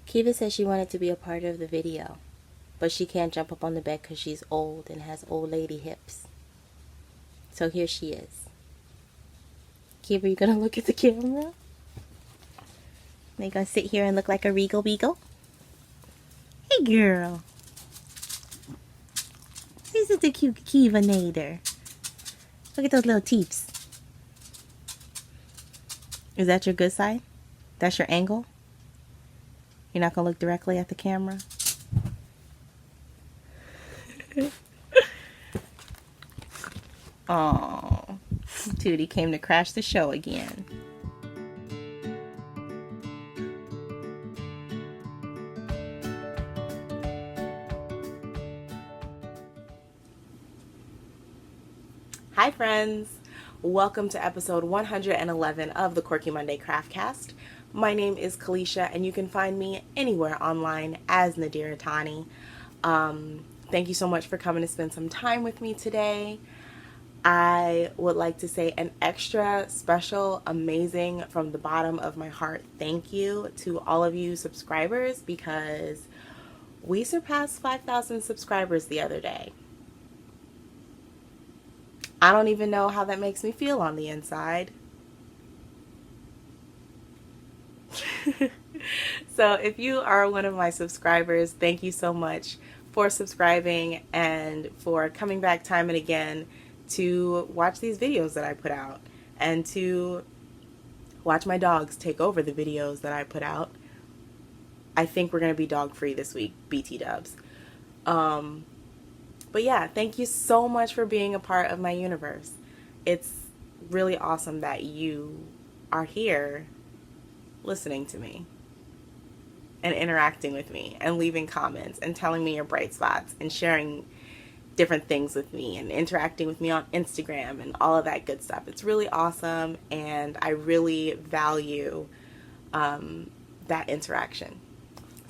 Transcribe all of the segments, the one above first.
Kiva says she wanted to be a part of the video, but she can't jump up on the bed because she's old and has old lady hips. So here she is. Kiva, you gonna look at the camera? They gonna sit here and look like a regal beagle? Hey girl. This is the cute Kiva Nader. Look at those little teeps. Is that your good side? That's your angle? You're not gonna look directly at the camera? Oh, Tootie came to crash the show again. Hi friends! Welcome to episode 111 of the Quirky Monday Craftcast. My name is Kalisha and you can find me anywhere online as Nadira Tani. Thank you so much for coming to spend some time with me today. I would like to say an extra special, amazing, from the bottom of my heart thank you to all of you subscribers, because we surpassed 5,000 subscribers the other day. I don't even know how that makes me feel on the inside. So if you are one of my subscribers, thank you so much for subscribing and for coming back time and again to watch these videos that I put out and to watch my dogs take over the videos that I put out. I think we're going to be dog free this week, BT dubs. But yeah, thank you so much for being a part of my universe. It's really awesome that you are here listening to me and interacting with me and leaving comments and telling me your bright spots and sharing different things with me and interacting with me on Instagram and all of that good stuff. It's really awesome and I really value that interaction.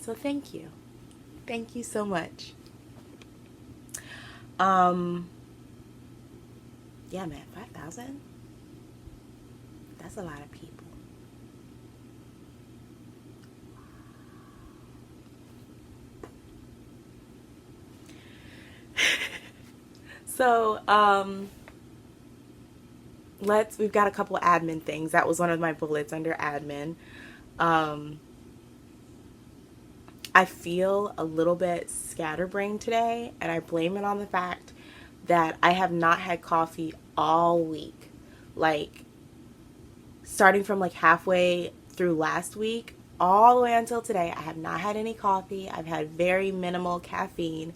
So thank you. Thank you so much. Yeah, man, 5,000? That's a lot of people. So, we've got a couple of admin things. That was one of my bullets under admin. I feel a little bit scatterbrained today, and I blame it on the fact that I have not had coffee all week. Like, starting from like halfway through last week, all the way until today, I have not had any coffee. I've had very minimal caffeine,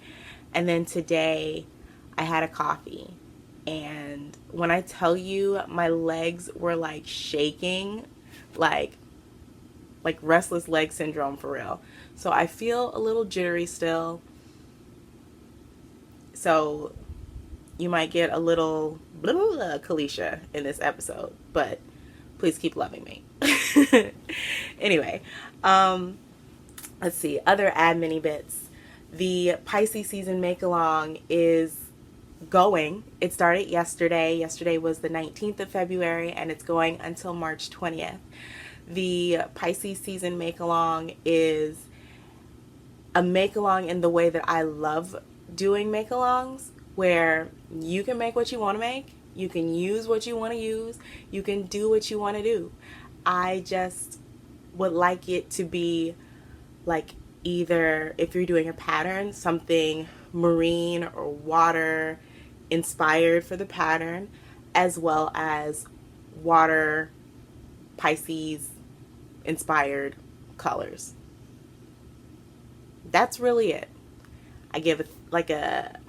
and then today I had a coffee. And when I tell you my legs were like shaking, like restless leg syndrome for real. So I feel a little jittery still. So you might get a little blah, blah, blah, Kalisha in this episode, but please keep loving me. Anyway, let's see, other admin-y bits. The Pisces season make-along is going. It started yesterday. Yesterday was the 19th of February, and it's going until March 20th. The Pisces season make-along is a make-along in the way that I love doing make-alongs, where you can make what you want to make, you can use what you want to use, you can do what you want to do. I just would like it to be like, either if you're doing a pattern, something marine or water inspired for the pattern, as well as water Pisces inspired colors. That's really it. I give it like a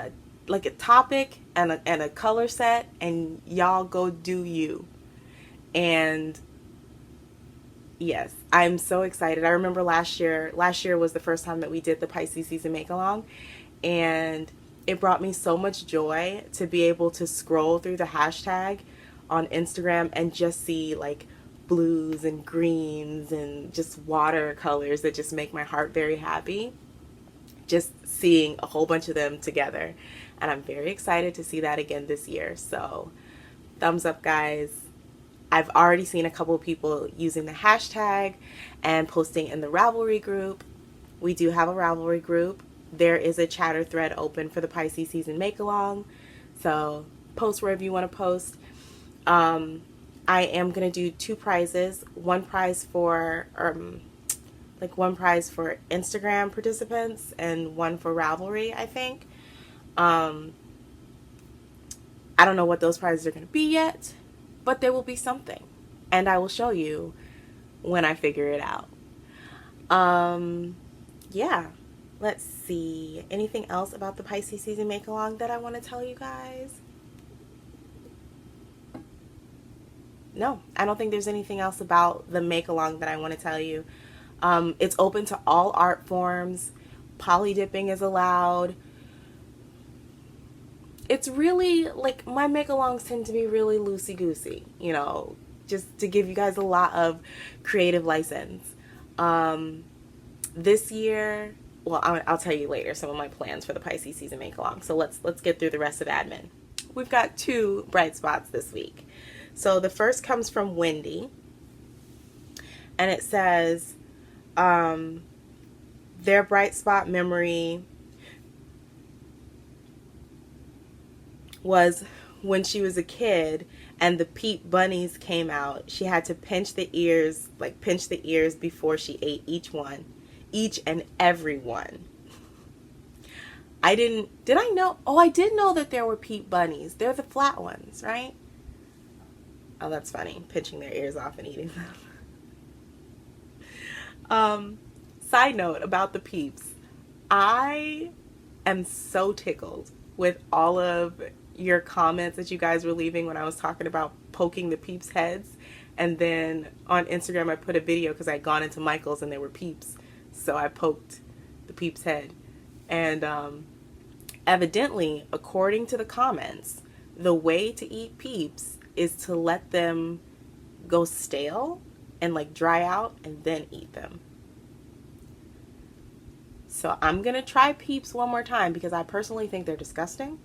topic and a color set, and y'all go do you. And yes, I'm so excited. I remember last year was the first time that we did the Pisces season make along, and it brought me so much joy to be able to scroll through the hashtag on Instagram and just see like blues and greens and just watercolors that just make my heart very happy. Just seeing a whole bunch of them together. And I'm very excited to see that again this year. So thumbs up, guys. I've already seen a couple of people using the hashtag and posting in the Ravelry group. We do have a Ravelry group. There is a chatter thread open for the Pisces season make-along. So post wherever you want to post. I am going to do 2 prizes. One prize for Instagram participants and one for Ravelry, I think. I don't know what those prizes are going to be yet, but there will be something. And I will show you when I figure it out. Yeah. Let's see. Anything else about the Pisces season make-along that I want to tell you guys? No, I don't think there's anything else about the make-along that I want to tell you. It's open to all art forms. Poly dipping is allowed. It's really, like, my make-alongs tend to be really loosey-goosey, you know, just to give you guys a lot of creative license. This year, well, I'll tell you later some of my plans for the Pisces season make-along. So let's get through the rest of admin. We've got 2 bright spots this week. So the first comes from Wendy, and it says, their bright spot memory was when she was a kid and the Peep bunnies came out. She had to pinch the ears before she ate each and every one. I did know? Oh, I did know that there were Peep bunnies. They're the flat ones, right? Oh, that's funny. Pinching their ears off and eating them. Side note about the Peeps. I am so tickled with all of your comments that you guys were leaving when I was talking about poking the Peeps heads. And then on Instagram, I put a video because I had gone into Michael's and there were Peeps. So I poked the Peeps head. And evidently, according to the comments, the way to eat Peeps is to let them go stale and like dry out and then eat them. So I'm going to try Peeps one more time because I personally think they're disgusting.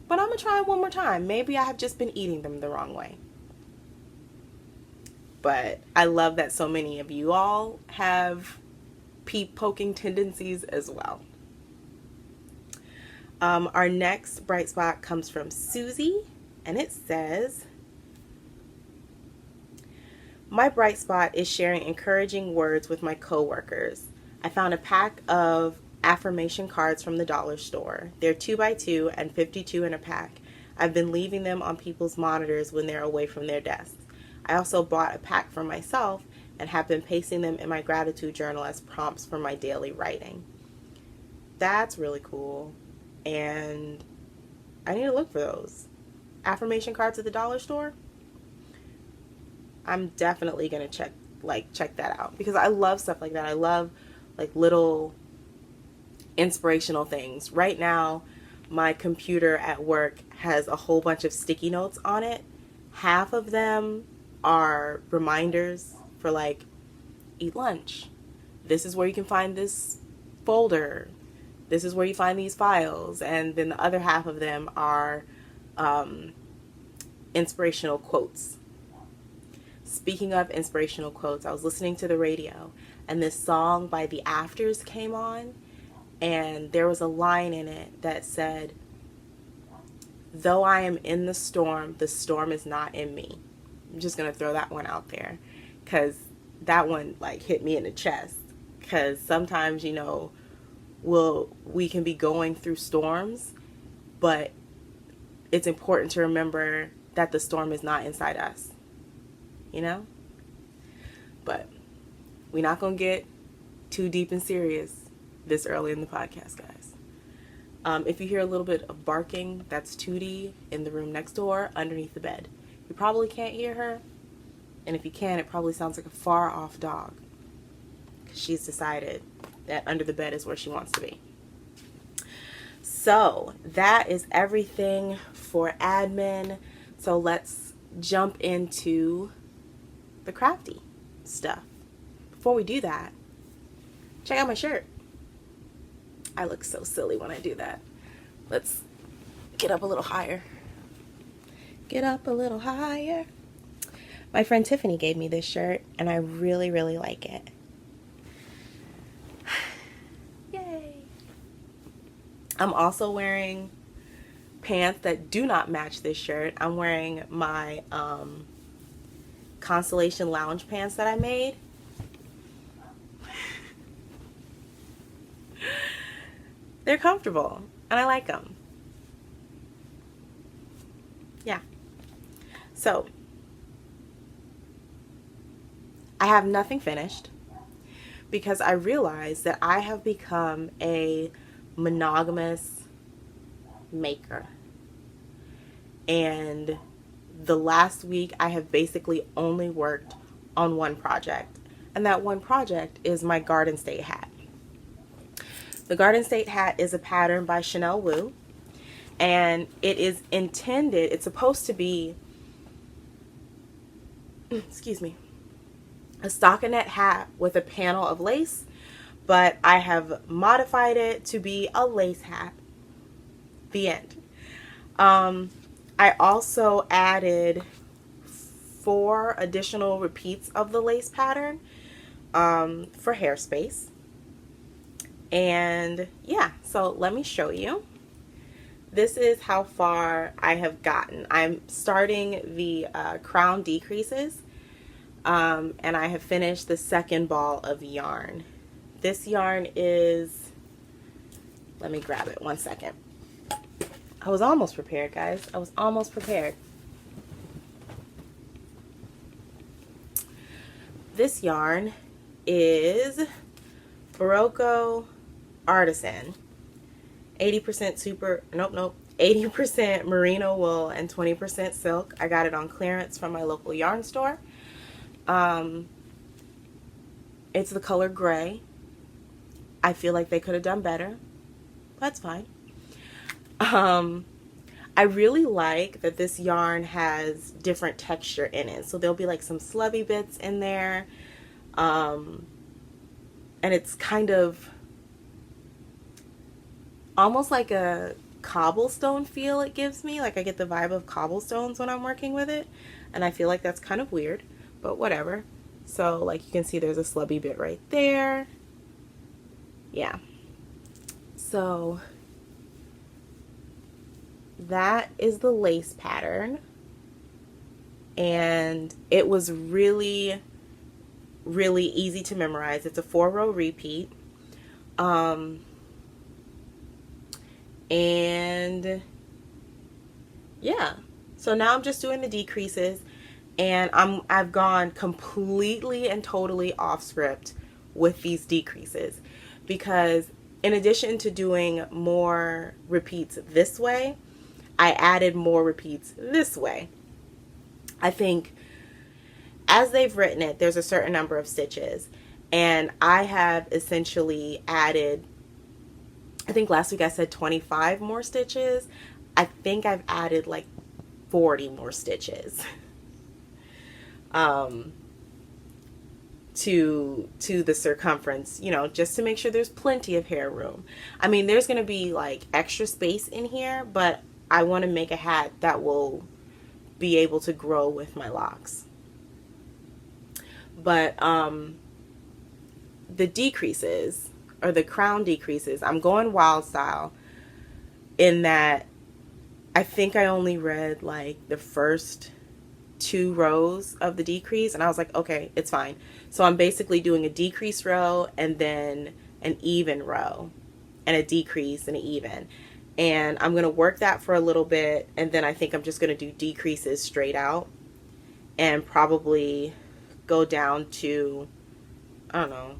But I'm going to try one more time. Maybe I have just been eating them the wrong way. But I love that so many of you all have Peep poking tendencies as well. Our next bright spot comes from Susie, and it says, my bright spot is sharing encouraging words with my coworkers. I found a pack of affirmation cards from the dollar store. They're 2x2 and 52 in a pack. I've been leaving them on people's monitors when they're away from their desks. I also bought a pack for myself and have been pasting them in my gratitude journal as prompts for my daily writing. That's really cool. And I need to look for those. Affirmation cards at the dollar store? I'm definitely going to check that out because I love stuff like that. I love like little inspirational things. Right now, my computer at work has a whole bunch of sticky notes on it. Half of them are reminders for like, eat lunch. This is where you can find this folder. This is where you find these files. And then the other half of them are inspirational quotes. Speaking of inspirational quotes, I was listening to the radio and this song by The Afters came on, and there was a line in it that said, though I am in the storm is not in me. I'm just going to throw that one out there because that one like hit me in the chest, because sometimes, you know, we can be going through storms, but it's important to remember that the storm is not inside us, you know? But we're not going to get too deep and serious this early in the podcast, guys. If you hear a little bit of barking, that's Tootie in the room next door underneath the bed. You probably can't hear her, and if you can, it probably sounds like a far off dog, because she's decided that under the bed is where she wants to be. So that is everything for admin. So let's jump into the crafty stuff. Before we do that, check out my shirt. I look so silly when I do that. Let's get up a little higher. Get up a little higher. My friend Tiffany gave me this shirt, and I really, really like it. I'm also wearing pants that do not match this shirt. I'm wearing my Constellation lounge pants that I made. They're comfortable and I like them. Yeah. So, I have nothing finished because I realized that I have become a monogamous maker. And the last week I have basically only worked on one project. And that one project is my Garden State hat. The Garden State hat is a pattern by Chanel Wu. And it is intended, it's supposed to be, excuse me, a stockinette hat with a panel of lace, but I have modified it to be a lace hat. The end. I also added 4 additional repeats of the lace pattern for hair space. And yeah, so let me show you. This is how far I have gotten. I'm starting the crown decreases, and I have finished the second ball of yarn. This yarn is, let me grab it 1 second. I was almost prepared, guys. I was almost prepared. This yarn is Barocco Artisan. 80% merino wool and 20% silk. I got it on clearance from my local yarn store. It's the color gray. I feel like they could have done better. That's fine. I really like that this yarn has different texture in it. So there'll be like some slubby bits in there. And it's kind of almost like a cobblestone feel it gives me. Like I get the vibe of cobblestones when I'm working with it. And I feel like that's kind of weird, but whatever. So like you can see there's a slubby bit right there. Yeah. So that is the lace pattern. And it was really, really easy to memorize. It's a 4-row repeat. And yeah, so now I'm just doing the decreases, and I've gone completely and totally off script with these decreases, because in addition to doing more repeats this way, I added more repeats this way. I think as they've written it, there's a certain number of stitches, and I have essentially added, I think last week I said 25 more stitches. I think I've added like 40 more stitches to the circumference, you know, just to make sure there's plenty of hair room. I mean, there's going to be like extra space in here, but I want to make a hat that will be able to grow with my locks. But the decreases, or the crown decreases, I'm going wild style in that I think I only read like the first 2 rows of the decrease, and I was like, okay, it's fine. So I'm basically doing a decrease row and then an even row and a decrease and an even. And I'm going to work that for a little bit, and then I think I'm just going to do decreases straight out and probably go down to, I don't know,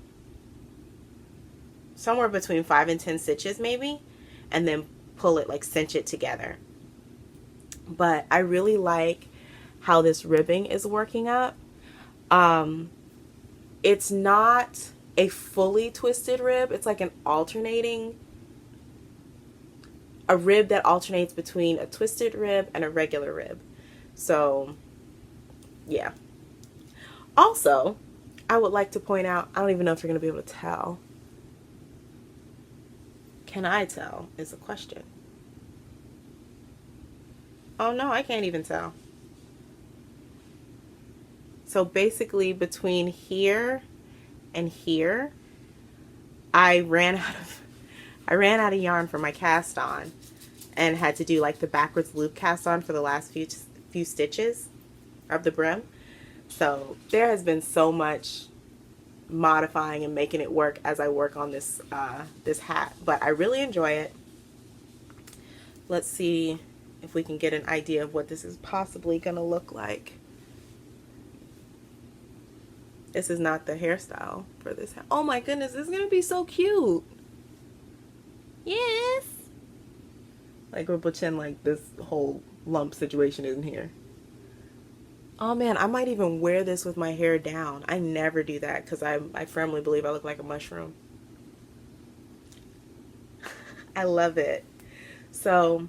somewhere between 5 and 10 stitches maybe, and then pull it, like cinch it together. But I really like how this ribbing is working up. It's not a fully twisted rib. It's like a rib that alternates between a twisted rib and a regular rib. So yeah. Also, I would like to point out, I don't even know if you're going to be able to tell. Can I tell is a question. Oh no, I can't even tell. So basically between here and here, I ran I ran out of yarn for my cast on and had to do like the backwards loop cast on for the last few stitches of the brim. So there has been so much modifying and making it work as I work on this this hat, but I really enjoy it. Let's see if we can get an idea of what this is possibly gonna look like. This is not the hairstyle for this hat. Oh my goodness, this is gonna be so cute. Yes. Like, we'll pretend like this whole lump situation isn't here. Oh man, I might even wear this with my hair down. I never do that because I firmly believe I look like a mushroom. I love it. So,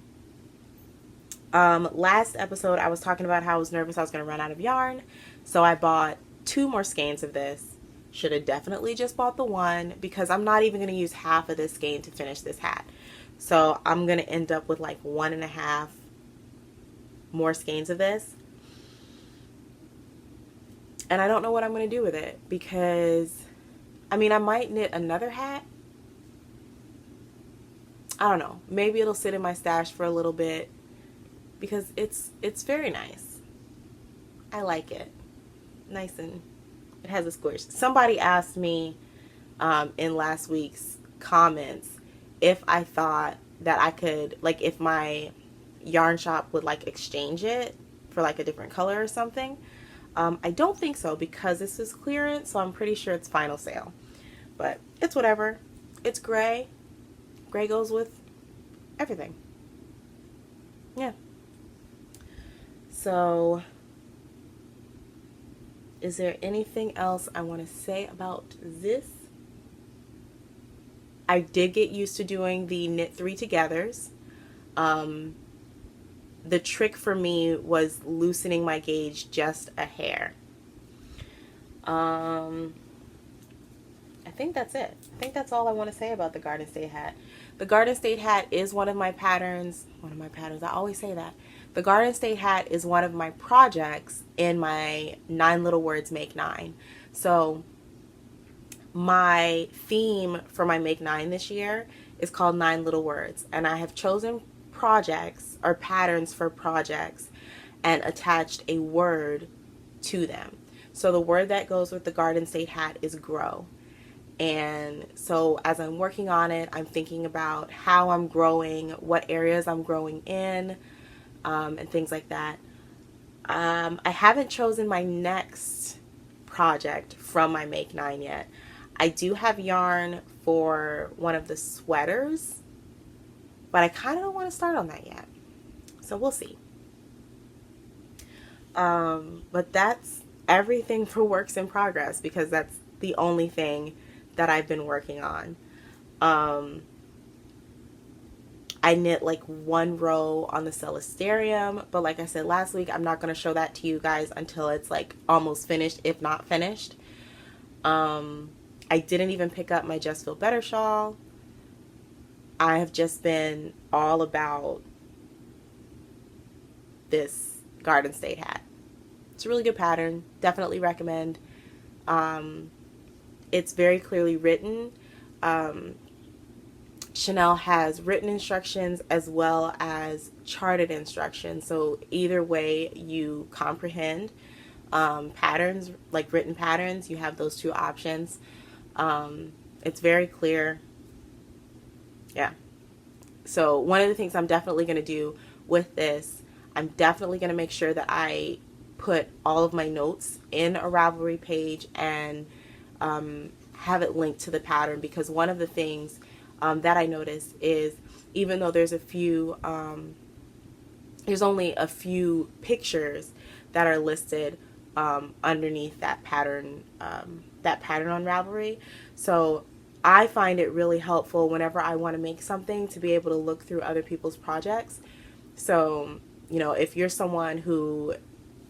last episode I was talking about how I was nervous I was going to run out of yarn. So I bought 2 more skeins of this. Should have definitely just bought the one because I'm not even going to use half of this skein to finish this hat. So I'm going to end up with like 1.5 more skeins of this. And I don't know what I'm going to do with it because, I mean, I might knit another hat. I don't know. Maybe it'll sit in my stash for a little bit because it's very nice. I like it. Nice, and it has a squish. Somebody asked me in last week's comments if I thought that I could, like, if my yarn shop would like exchange it for like a different color or something. I don't think so because this is clearance, so I'm pretty sure it's final sale. But it's whatever. It's gray. Gray goes with everything. Yeah. So, is there anything else I want to say about this? I did get used to doing the knit 3 togethers. The trick for me was loosening my gauge just a hair. I think that's it. I think that's all I want to say about the Garden State hat. The Garden State hat is one of my patterns. I always say that. The Garden State hat is one of my projects in my 9 Little Words Make 9. So my theme for my Make 9 this year is called 9 Little Words. And I have chosen projects or patterns for projects and attached a word to them. So the word that goes with the Garden State hat is grow. And so as I'm working on it, I'm thinking about how I'm growing, what areas I'm growing in, and things like that. I haven't chosen my next project from my Make 9 yet. I do have yarn for one of the sweaters, but I kind of don't want to start on that yet. So we'll see. But that's everything for works in progress because that's the only thing that I've been working on. I knit like 1 row on the Celesterium, but like I said last week, I'm not going to show that to you guys until it's like almost finished, if not finished. I didn't even pick up my Just Feel Better shawl. I have just been all about this Garden State hat. It's a really good pattern. Definitely recommend. It's very clearly written. Chanel has written instructions as well as charted instructions. So either way you comprehend patterns, like written patterns, you have those 2 options. It's very clear. Yeah. So one of the things I'm definitely going to do with this, I'm definitely going to make sure that I put all of my notes in a Ravelry page and have it linked to the pattern, because one of the things that I noticed is even though there's only a few pictures that are listed underneath that pattern on Ravelry. So I find it really helpful whenever I want to make something to be able to look through other people's projects. So, you know, if you're someone who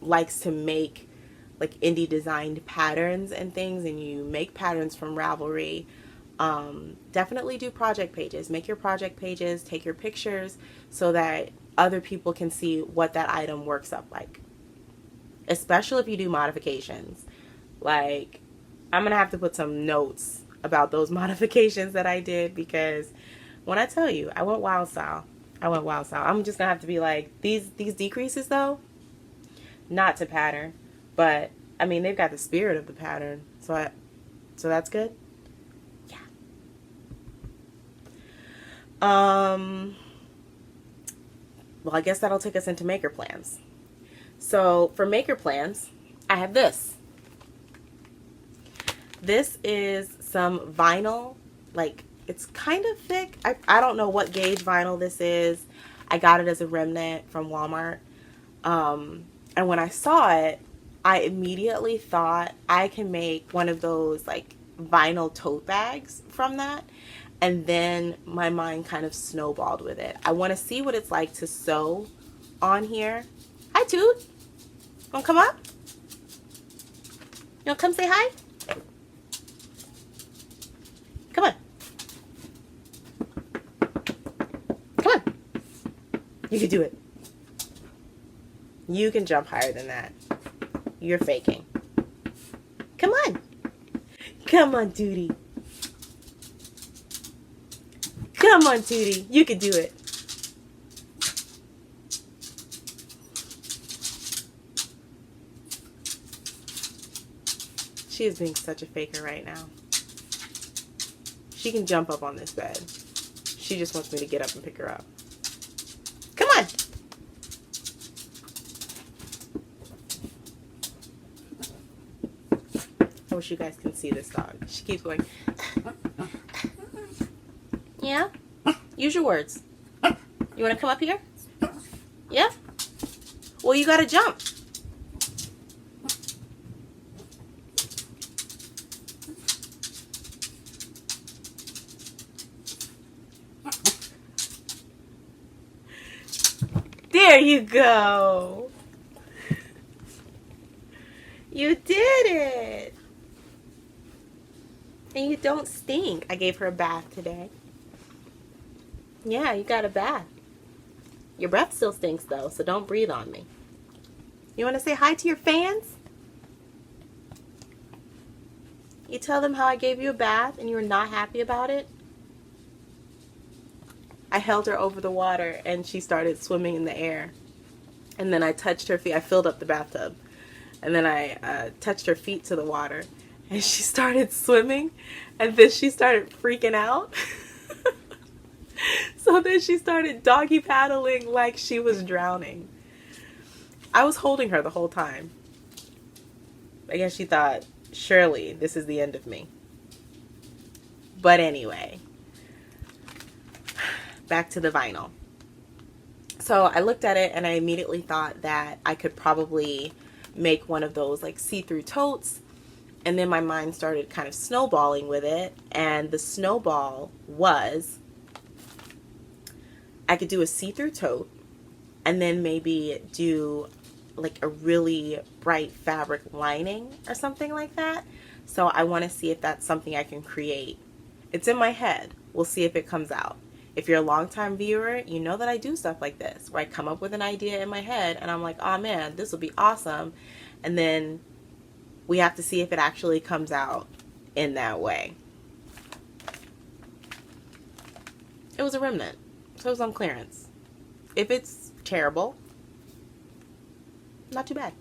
likes to make like indie designed patterns and things and you make patterns from Ravelry, definitely do project pages. Make your project pages, take your pictures so that other people can see what that item works up like. Especially if you do modifications. Like, I'm going to have to put some notes about those modifications that I did, because When I tell you, I went wild style. I'm just gonna have to be like, these decreases though, not to pattern, but I mean they've got the spirit of the pattern, so that's good. Yeah. Well, I guess that'll take us into maker plans. So for maker plans, I have this. This is some vinyl, like it's kind of thick. I don't know what gauge vinyl this is. I got it as a remnant from Walmart. And when I saw it, I immediately thought I can make one of those like vinyl tote bags from that. And then my mind kind of snowballed with it. I want to see what it's like to sew on here. Hi, Toot. Wanna come up? You wanna come say hi? Come on. Come on. You can do it. You can jump higher than that. You're faking. Come on. Come on, Tootie. Come on, Tootie. You can do it. She is being such a faker right now. She can jump up on this bed. She just wants me to get up and pick her up. Come on. I wish you guys can see this dog. She keeps going. Yeah? Use your words. You want to come up here? Yeah? Well, you got to jump. There you go. You did it. And you don't stink. I gave her a bath today. Yeah, you got a bath. Your breath still stinks though, so don't breathe on me. You want to say hi to your fans? You tell them how I gave you a bath and you were not happy about it? I held her over the water and she started swimming in the air. And then I touched her feet. I filled up the bathtub. And then I touched her feet to the water. And she started swimming. And then she started freaking out. So then she started doggy paddling like she was drowning. I was holding her the whole time. I guess she thought, surely this is the end of me. But anyway. Back to the vinyl. So I looked at it and I immediately thought that I could probably make one of those like see-through totes. And then my mind started kind of snowballing with it. And the snowball was I could do a see-through tote and then maybe do like a really bright fabric lining or something like that. So I want to see if that's something I can create. It's in my head. We'll see if it comes out. If you're a longtime viewer, you know that I do stuff like this, where I come up with an idea in my head and I'm like, oh man, this will be awesome. And then we have to see if it actually comes out in that way. It was a remnant, so it was on clearance. If it's terrible, not too bad.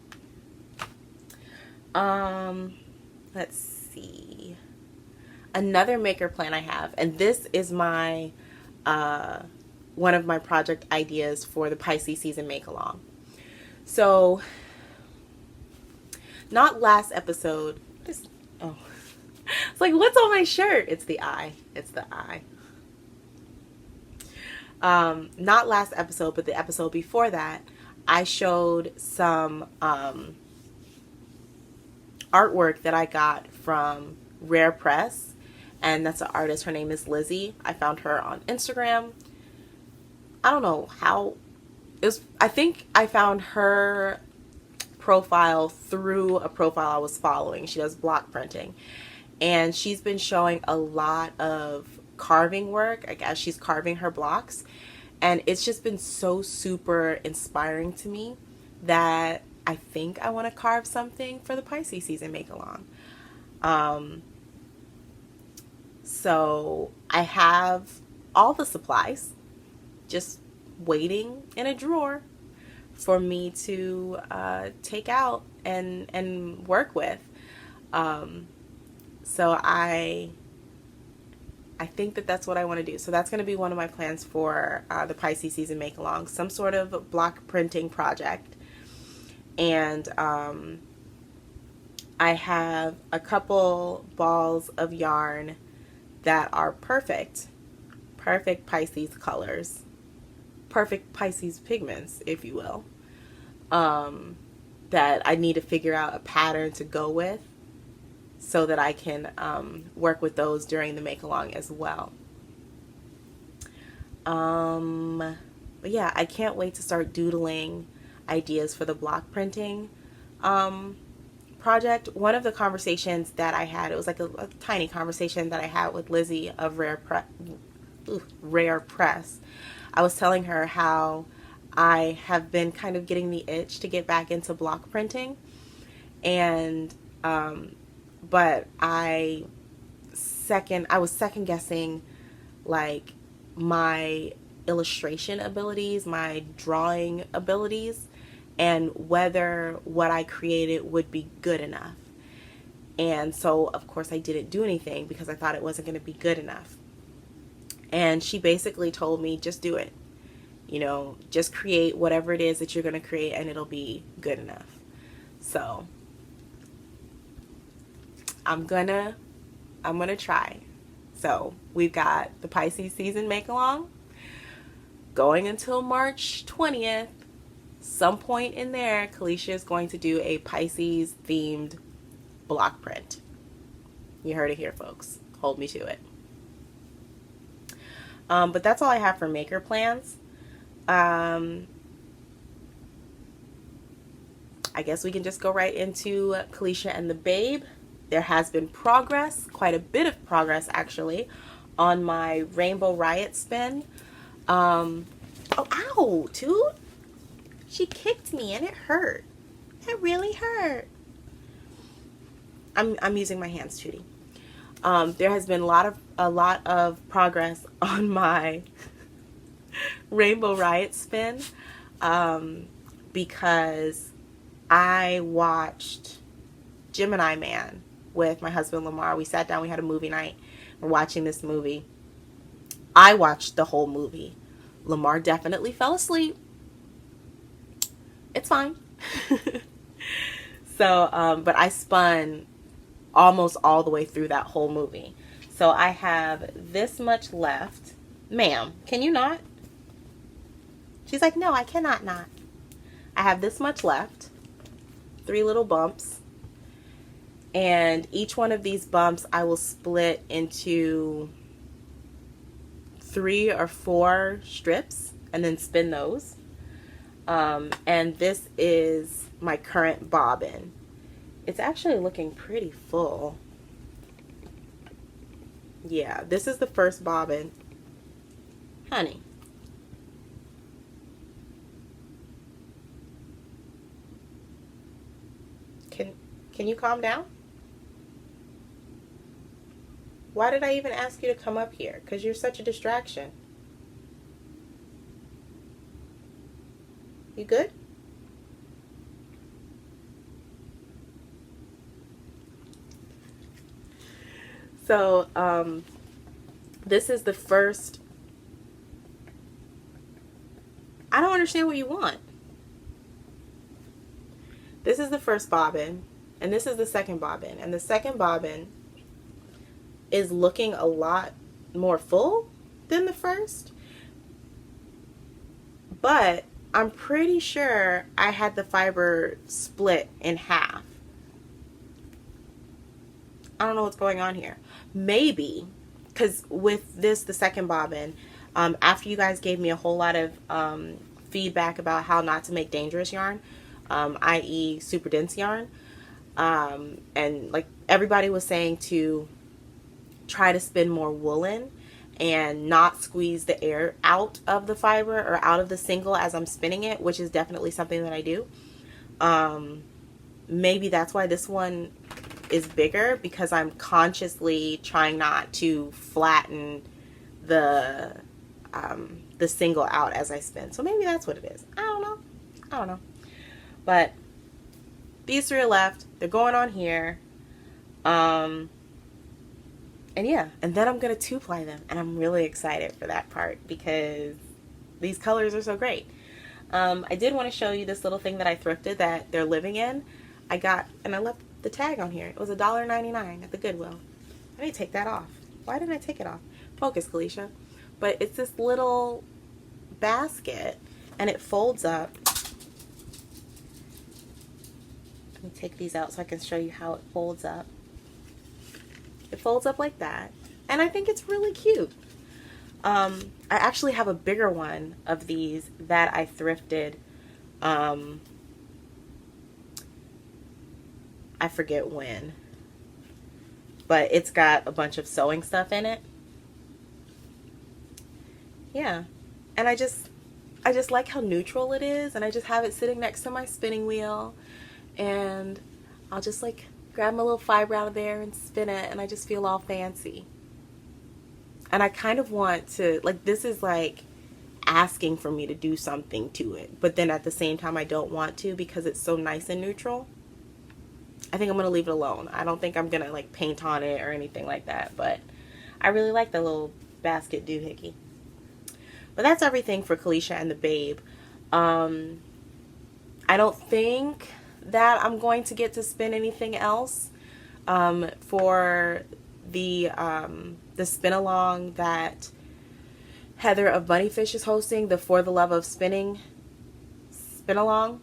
Let's see. Another maker plan I have, and this is my one of my project ideas for the Pisces season make-along. So, not last episode. It's like, what's on my shirt? It's the eye. It's the eye. Not last episode, but the episode before that, I showed some artwork that I got from Rare Press. And that's an artist. Her name is Lizzie. I found her on Instagram. I don't know how. I think I found her profile through a profile I was following. She does block printing. And she's been showing a lot of carving work, like as she's carving her blocks. And it's just been so super inspiring to me that I think I want to carve something for the Pisces season make-along. So I have all the supplies, just waiting in a drawer for me to take out and work with. So I think that that's what I want to do. So that's going to be one of my plans for the Pisces season make along, some sort of block printing project. And I have a couple balls of yarn that are perfect Pisces colors, perfect Pisces pigments, if you will, that I need to figure out a pattern to go with so that I can work with those during the make along as well. But yeah, I can't wait to start doodling ideas for the block printing project. One of the conversations that I had, it was like a tiny conversation that I had with Lizzie of Rare Press. I was telling her how I have been kind of getting the itch to get back into block printing, and but I was second guessing like my illustration abilities, my drawing abilities, and whether what I created would be good enough. And so of course I didn't do anything because I thought it wasn't going to be good enough. And she basically told me, just do it. You know, just create whatever it is that you're going to create and it'll be good enough. So I'm gonna try. So we've got the Pisces season make along going until March 20th. Some point in there, Kalisha is going to do a Pisces themed block print. You heard it here, folks. Hold me to it. But that's all I have for maker plans. I guess we can just go right into Kalisha and the Babe. There has been progress, quite a bit of progress actually, on my Rainbow Riot spin. Oh, ow, dude. She kicked me and it hurt. It really hurt. I'm using my hands, Tootie. There has been a lot of progress on my Rainbow Riot spin, because I watched Gemini Man with my husband Lamar. We sat down, we had a movie night. We're watching this movie. I watched the whole movie. Lamar definitely fell asleep. It's fine. So, but I spun almost all the way through that whole movie. So I have this much left. Ma'am, can you not? She's like, no, I cannot not. I have this much left. 3 little bumps. And each one of these bumps I will split into 3 or 4 strips and then spin those. And this is my current bobbin. It's actually looking pretty full. Yeah, this is the first bobbin. Honey. Can you calm down? Why did I even ask you to come up here? Because you're such a distraction. You good? So, this is the first. I don't understand what you want. This is the first bobbin, and this is the second bobbin. And the second bobbin is looking a lot more full than the first. But I'm pretty sure I had the fiber split in half. I don't know what's going on here. Maybe, because with this, the second bobbin, after you guys gave me a whole lot of feedback about how not to make dangerous yarn, i.e. super dense yarn, and like everybody was saying to try to spin more woolen and not squeeze the air out of the fiber or out of the single as I'm spinning it, which is definitely something that I do. Maybe that's why this one is bigger, because I'm consciously trying not to flatten the single out as I spin. So maybe that's what it is. I don't know. But these 3 are left. They're going on here. And yeah, and then I'm going to 2-ply them. And I'm really excited for that part because these colors are so great. I did want to show you this little thing that I thrifted that they're living in. I left the tag on here. It was $1.99 at the Goodwill. I need to take that off. Why didn't I take it off? Focus, Kalisha. But it's this little basket, and it folds up. Let me take these out so I can show you how it folds up. It folds up like that, and I think it's really cute. I actually have a bigger one of these that I thrifted. I forget when, but it's got a bunch of sewing stuff in it. Yeah, and I just like how neutral it is, and I just have it sitting next to my spinning wheel, and I'll just like grab my little fiber out of there and spin it, and I just feel all fancy. And I kind of want to, like, this is like asking for me to do something to it, but then at the same time I don't want to because it's so nice and neutral. I think I'm going to leave it alone. I don't think I'm going to like paint on it or anything like that, but I really like the little basket doohickey. But that's everything for Kalisha and the Babe. I don't think that I'm going to get to spin anything else for the spin along that Heather of Bunnyfish is hosting, the For the Love of Spinning spin along.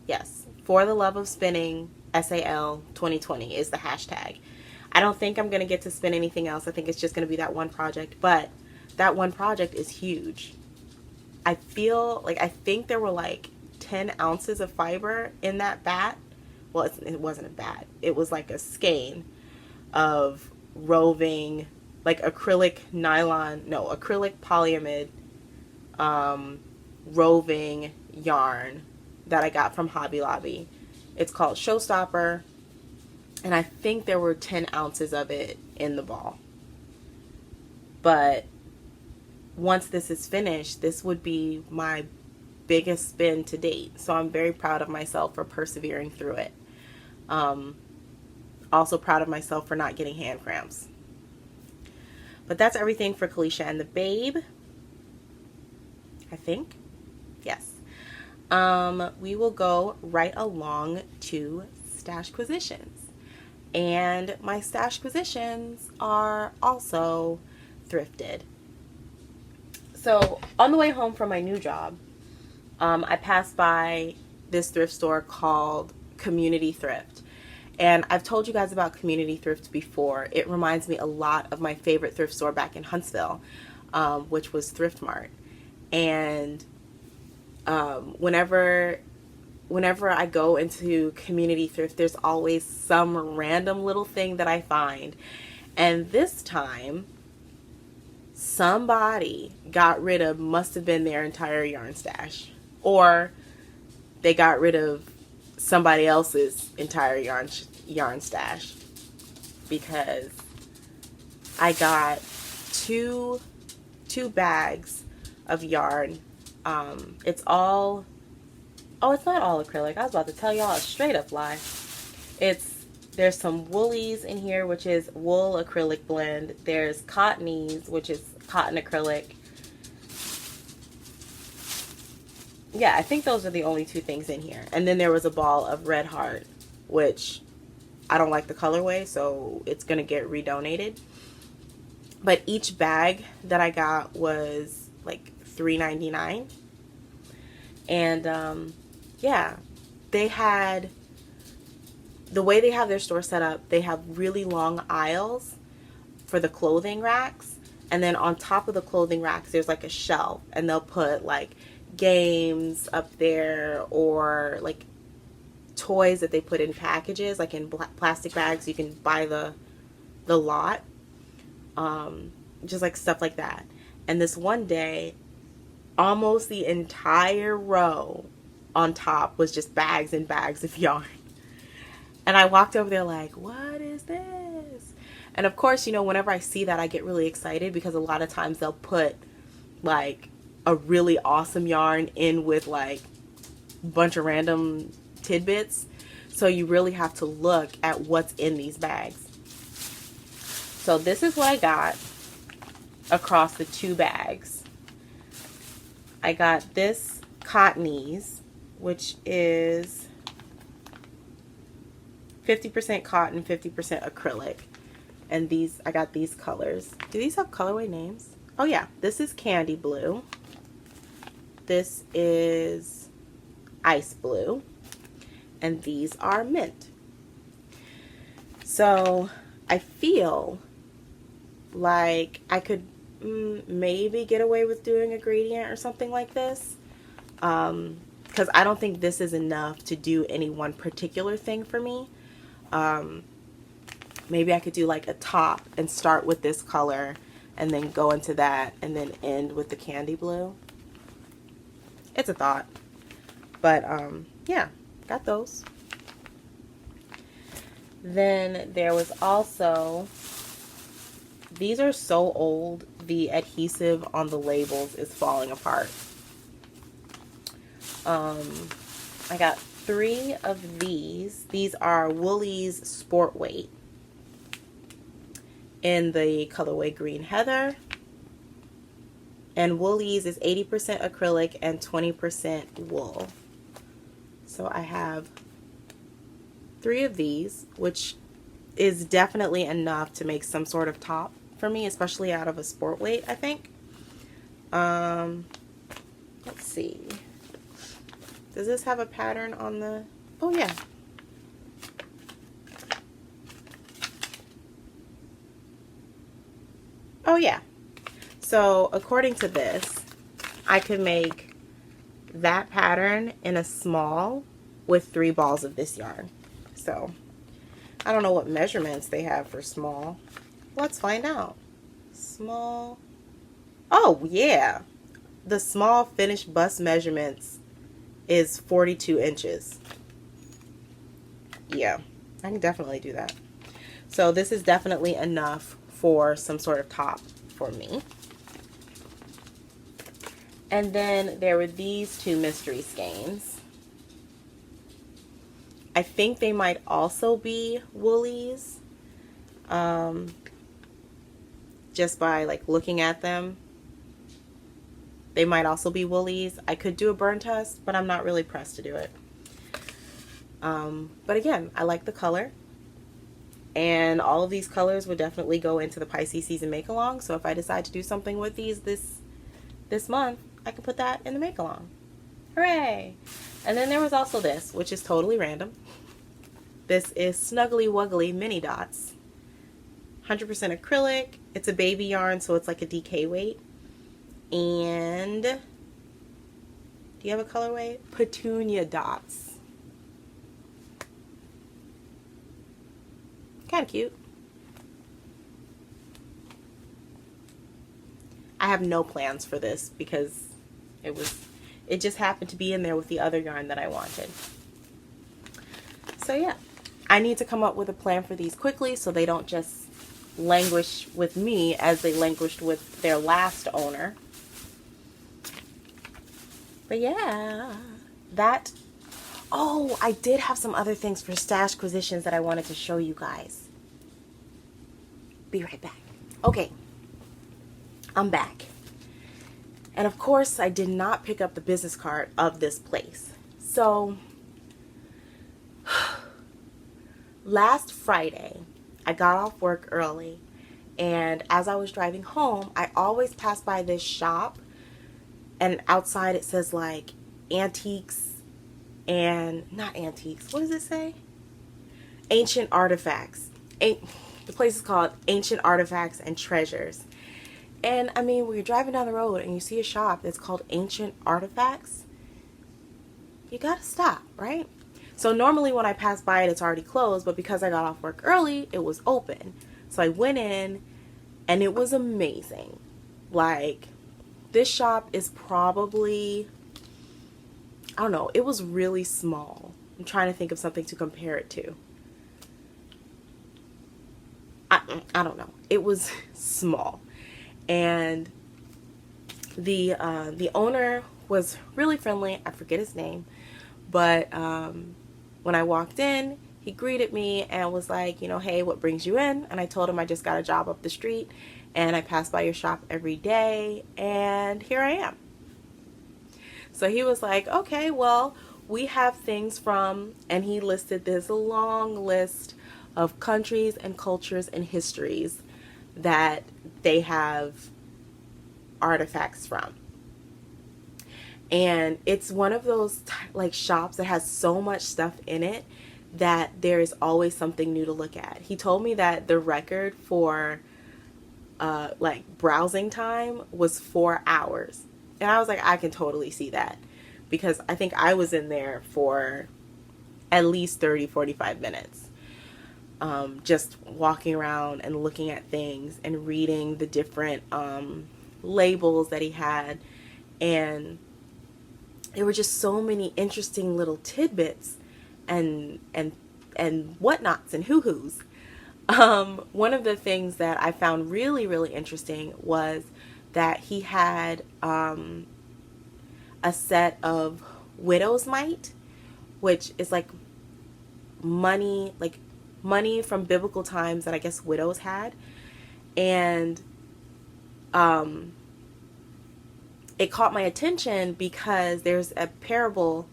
Yes, For the Love of Spinning SAL 2020 is the hashtag. I don't think I'm going to get to spin anything else. I think it's just going to be that one project, but that one project is huge. I think there were like 10 ounces of fiber in that bat. Well, it wasn't a bat. It was like a skein of roving, like acrylic polyamide roving yarn that I got from Hobby Lobby. It's called Showstopper, and I think there were 10 ounces of it in the ball. But once this is finished, this would be my biggest spin to date. So I'm very proud of myself for persevering through it. Also proud of myself for not getting hand cramps. But that's everything for Kalisha and the Babe. I think. Yes. We will go right along to Stashquisitions. And my Stashquisitions are also thrifted. So on the way home from my new job, I passed by this thrift store called Community Thrift. And I've told you guys about Community Thrift before. It reminds me a lot of my favorite thrift store back in Huntsville, which was Thrift Mart. And whenever I go into Community Thrift, there's always some random little thing that I find. And this time, somebody must have been their entire yarn stash. Or they got rid of somebody else's entire yarn stash. Because I got two bags of yarn. It's not all acrylic. I was about to tell y'all a straight up lie. There's some woolies in here, which is wool acrylic blend. There's cottonies, which is cotton acrylic. Yeah, I think those are the only 2 things in here. And then there was a ball of Red Heart, which I don't like the colorway, so it's going to get redonated. But each bag that I got was like $3.99. And yeah, the way they have their store set up, they have really long aisles for the clothing racks. And then on top of the clothing racks, there's like a shelf. And they'll put like games up there or like toys that they put in packages, like in plastic bags. You can buy the lot. Just like stuff like that. And this one day, almost the entire row on top was just bags and bags of yarn. And I walked over there like, what is this? And of course, you know, whenever I see that, I get really excited because a lot of times they'll put like a really awesome yarn in with like a bunch of random tidbits. So you really have to look at what's in these bags. So this is what I got across the 2 bags. I got this Cottonese, which is 50% cotton, 50% acrylic. And these, I got these colors. Do these have colorway names? Oh yeah, this is Candy Blue. This is Ice Blue. And these are Mint. So I feel like I could maybe get away with doing a gradient or something like this. Because I don't think this is enough to do any one particular thing for me. Maybe I could do like a top and start with this color and then go into that and then end with the Candy Blue. It's a thought. But yeah, got those. Then there was also, these are so old, the adhesive on the labels is falling apart. I got 3 of these. These are Woolies Sport Weight in the colorway Green Heather. And Woolies is 80% acrylic and 20% wool. So I have 3 of these, which is definitely enough to make some sort of top for me, especially out of a sport weight, I think. Let's see. Does this have a pattern on the... Oh, yeah. Oh, yeah. So, according to this, I could make that pattern in a small with 3 balls of this yarn. So, I don't know what measurements they have for small. Let's find out. Small. Oh, yeah. The small finished bust measurements is 42 inches. Yeah, I can definitely do that. So this is definitely enough for some sort of top for me. And then there were these 2 mystery skeins. I think they might also be Woolies. Just by like looking at them. They might also be Woolies. I could do a burn test, but I'm not really pressed to do it. But again, I like the color. And all of these colors would definitely go into the Pisces season make-along. So if I decide to do something with these this month, I can put that in the make-along. Hooray! And then there was also this, which is totally random. This is Snuggly Wuggly Mini Dots. 100% acrylic. It's a baby yarn, so it's like a DK weight. And do you have a colorway? Petunia Dots. Kind of cute. I have no plans for this because it just happened to be in there with the other yarn that I wanted. So yeah, I need to come up with a plan for these quickly so they don't just languish with me as they languished with their last owner. But yeah, that... Oh, I did have some other things for Stashquisitions that I wanted to show you guys. Be right back. Okay, I'm back. And of course, I did not pick up the business card of this place. So, last Friday, I got off work early. And as I was driving home, I always pass by this shop. And outside it says like antiques and, not antiques, what does it say? Ancient artifacts. The place is called Ancient Artifacts and Treasures. And I mean, when you're driving down the road and you see a shop that's called Ancient Artifacts, you gotta stop, right? So normally when I pass by it, it's already closed, but because I got off work early, it was open. So I went in and it was amazing. Like, this shop is probably, I don't know, it was really small. I'm trying to think of something to compare it to. I don't know. It was small. And the owner was really friendly. I forget his name. But when I walked in, he greeted me and was like, you know, hey, what brings you in? And I told him I just got a job up the street and I pass by your shop every day and here I am. So he was like, okay, well, we have things from, and he listed this long list of countries and cultures and histories that they have artifacts from. And it's one of those like shops that has so much stuff in it that there is always something new to look at. He told me that the record for like browsing time was 4 hours. And I was like, I can totally see that, because I think I was in there for at least 30-45 minutes. Just walking around and looking at things and reading the different labels that he had. And there were just so many interesting little tidbits and whatnots and hoo-hoos. One of the things that I found really, really interesting was that he had a set of widow's mite, which is like money from biblical times that I guess widows had. And it caught my attention because there's a parable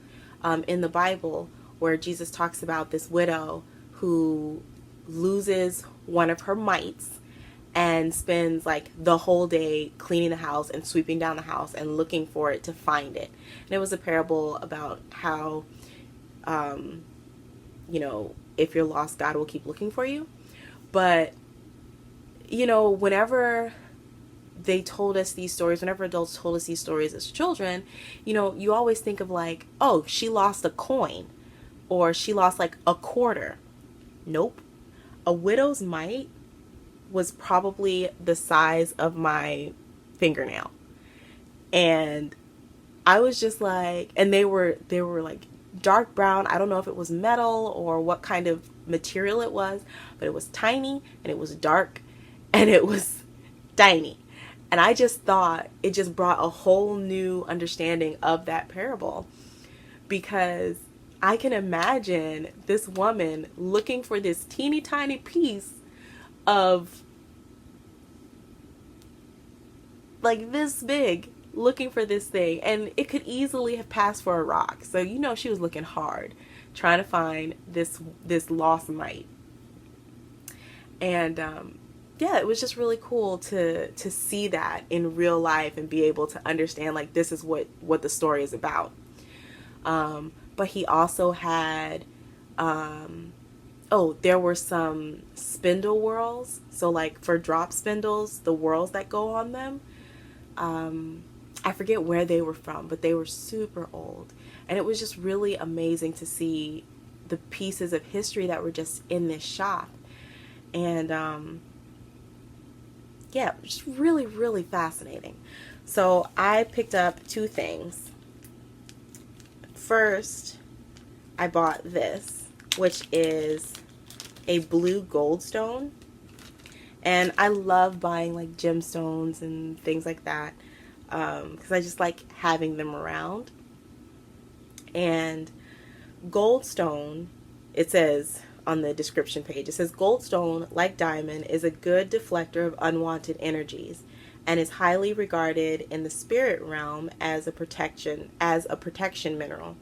in the Bible where Jesus talks about this widow who loses one of her mites and spends like the whole day cleaning the house and sweeping down the house and looking for it to find it. And it was a parable about how, you know, if you're lost, God will keep looking for you. But, you know, whenever they told us these stories, whenever adults told us these stories as children, you know, you always think of like, oh, she lost a coin or she lost like a quarter. Nope. A widow's mite was probably the size of my fingernail. And I was just like, and they were like dark brown. I don't know if it was metal or what kind of material it was, but it was tiny and it was dark and it was tiny. And I just thought it just brought a whole new understanding of that parable, because I can imagine this woman looking for this teeny tiny piece of like this big, looking for this thing, and it could easily have passed for a rock. So you know she was looking hard trying to find this lost mite. And yeah, it was just really cool to see that in real life and be able to understand like this is what the story is about. But he also had there were some spindle whorls. So like for drop spindles, the whorls that go on them, I forget where they were from, but they were super old. And it was just really amazing to see the pieces of history that were just in this shop. And yeah, just really, really fascinating. So I picked up two things. First, I bought this, which is a blue goldstone. And I love buying like gemstones and things like that, because I just like having them around. And goldstone, it says on the description page, it says goldstone, like diamond, is a good deflector of unwanted energies and is highly regarded in the spirit realm as a protection mineral.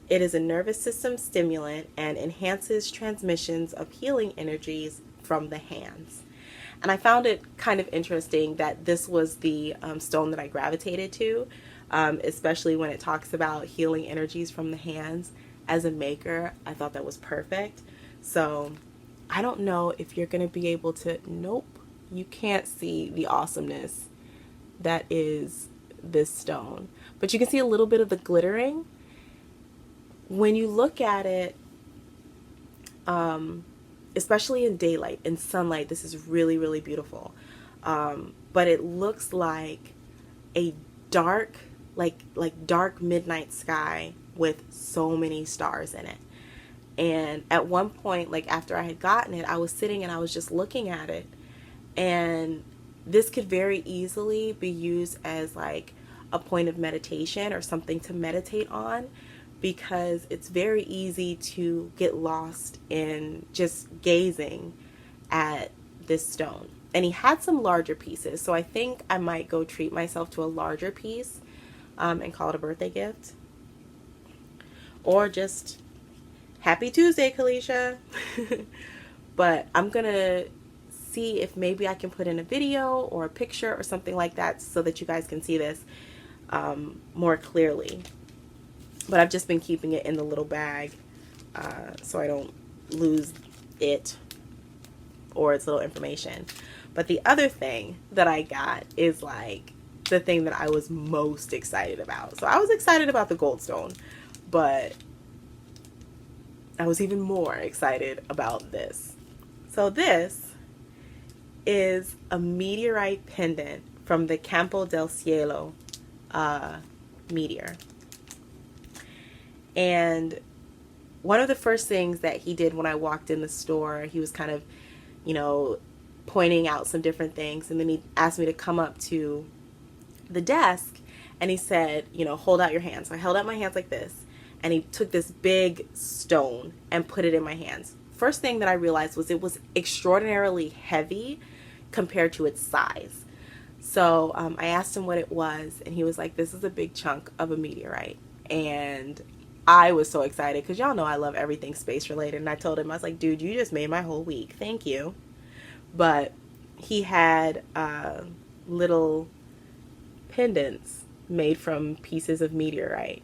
It is a nervous system stimulant and enhances transmissions of healing energies from the hands. And I found it kind of interesting that this was the stone that I gravitated to, especially when it talks about healing energies from the hands. As a maker, I thought that was perfect. So I don't know if you're going to be able to, nope, you can't see the awesomeness that is this stone. But you can see a little bit of the glittering. When you look at it, especially in daylight, in sunlight, this is really, really beautiful. But it looks like a dark, like dark midnight sky with so many stars in it. And at one point, like after I had gotten it, I was sitting and I was just looking at it. And this could very easily be used as like a point of meditation or something to meditate on, because it's very easy to get lost in just gazing at this stone. And he had some larger pieces, so I think I might go treat myself to a larger piece and call it a birthday gift. Or just happy Tuesday, Kalisha. But I'm gonna see if maybe I can put in a video or a picture or something like that so that you guys can see this more clearly. But I've just been keeping it in the little bag so I don't lose it or its little information. But the other thing that I got is like the thing that I was most excited about. So I was excited about the goldstone, but I was even more excited about this. So this is a meteorite pendant from the Campo del Cielo meteor. And one of the first things that he did when I walked in the store, he was kind of, you know, pointing out some different things. And then he asked me to come up to the desk and he said, you know, hold out your hands. So I held out my hands like this, and he took this big stone and put it in my hands. First thing that I realized was it was extraordinarily heavy compared to its size. So I asked him what it was, and he was like, this is a big chunk of a meteorite. And I was so excited because y'all know I love everything space related. And I told him, I was like, dude, you just made my whole week. Thank you. But he had little pendants made from pieces of meteorite.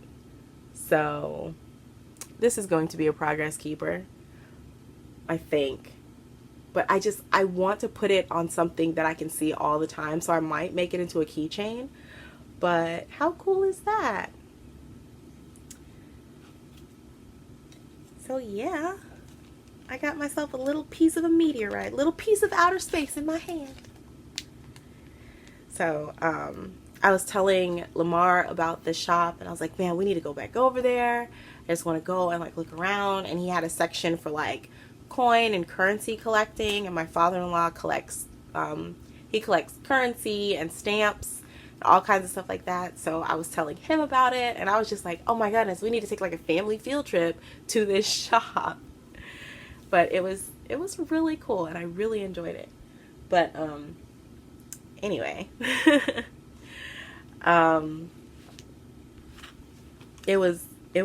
So this is going to be a progress keeper, I think. But I want to put it on something that I can see all the time. So I might make it into a keychain. But how cool is that? So yeah, I got myself a little piece of a meteorite, little piece of outer space in my hand. So I was telling Lamar about the shop, and I was like, man, we need to go back over there. I just want to go and like look around. And he had a section for like coin and currency collecting, and my father-in-law collects he collects currency and stamps and all kinds of stuff like that. So I was telling him about it, and I was just like, oh my goodness, we need to take like a family field trip to this shop. But it was really cool, and I really enjoyed it. But anyway, it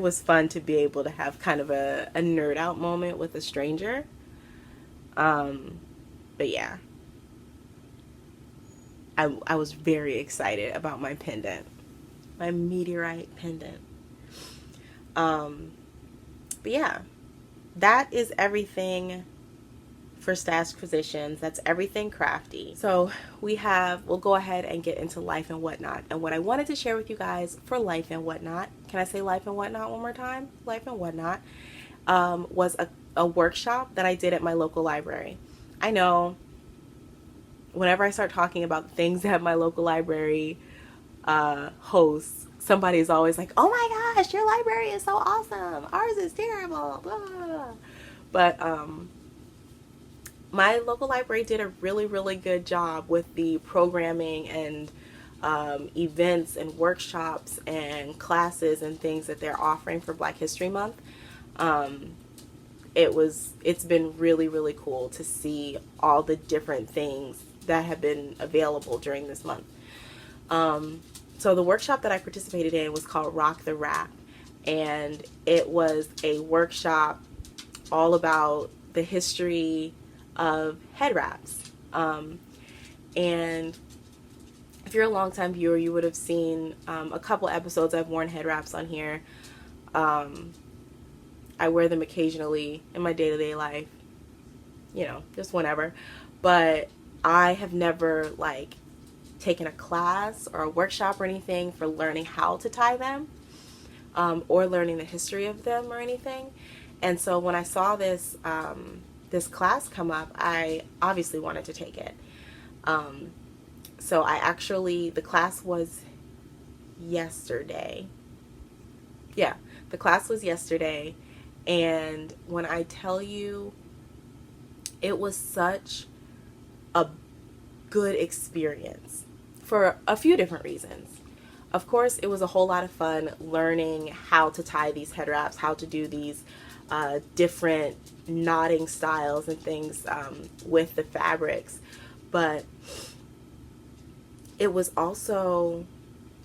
was fun to be able to have kind of a nerd out moment with a stranger. But yeah, I was very excited about my pendant, my meteorite pendant. But yeah, that is everything for Stashed Positions. That's everything crafty. So we'll go ahead and get into life and whatnot. And what I wanted to share with you guys for life and whatnot, can I say life and whatnot one more time? Life and whatnot was a workshop that I did at my local library. I know whenever I start talking about things that my local library hosts, somebody is always like, oh my gosh, your library is so awesome, ours is terrible, blah, blah, blah. But my local library did a really, really good job with the programming and events and workshops and classes and things that they're offering for Black History Month. It's been really, really cool to see all the different things that have been available during this month. So the workshop that I participated in was called Rock the Wrap, and it was a workshop all about the history of head wraps. And if you're a longtime viewer, you would have seen a couple episodes I've worn head wraps on here. I wear them occasionally in my day-to-day life, you know, just whenever. But I have never like taken a class or a workshop or anything for learning how to tie them, or learning the history of them or anything. And so when I saw this this class come up, I obviously wanted to take it. So the class was yesterday. Yeah, the class was yesterday, And when I tell you, it was such a good experience for a few different reasons. Of course, it was a whole lot of fun learning how to tie these head wraps, how to do these different knotting styles and things with the fabrics. But it was also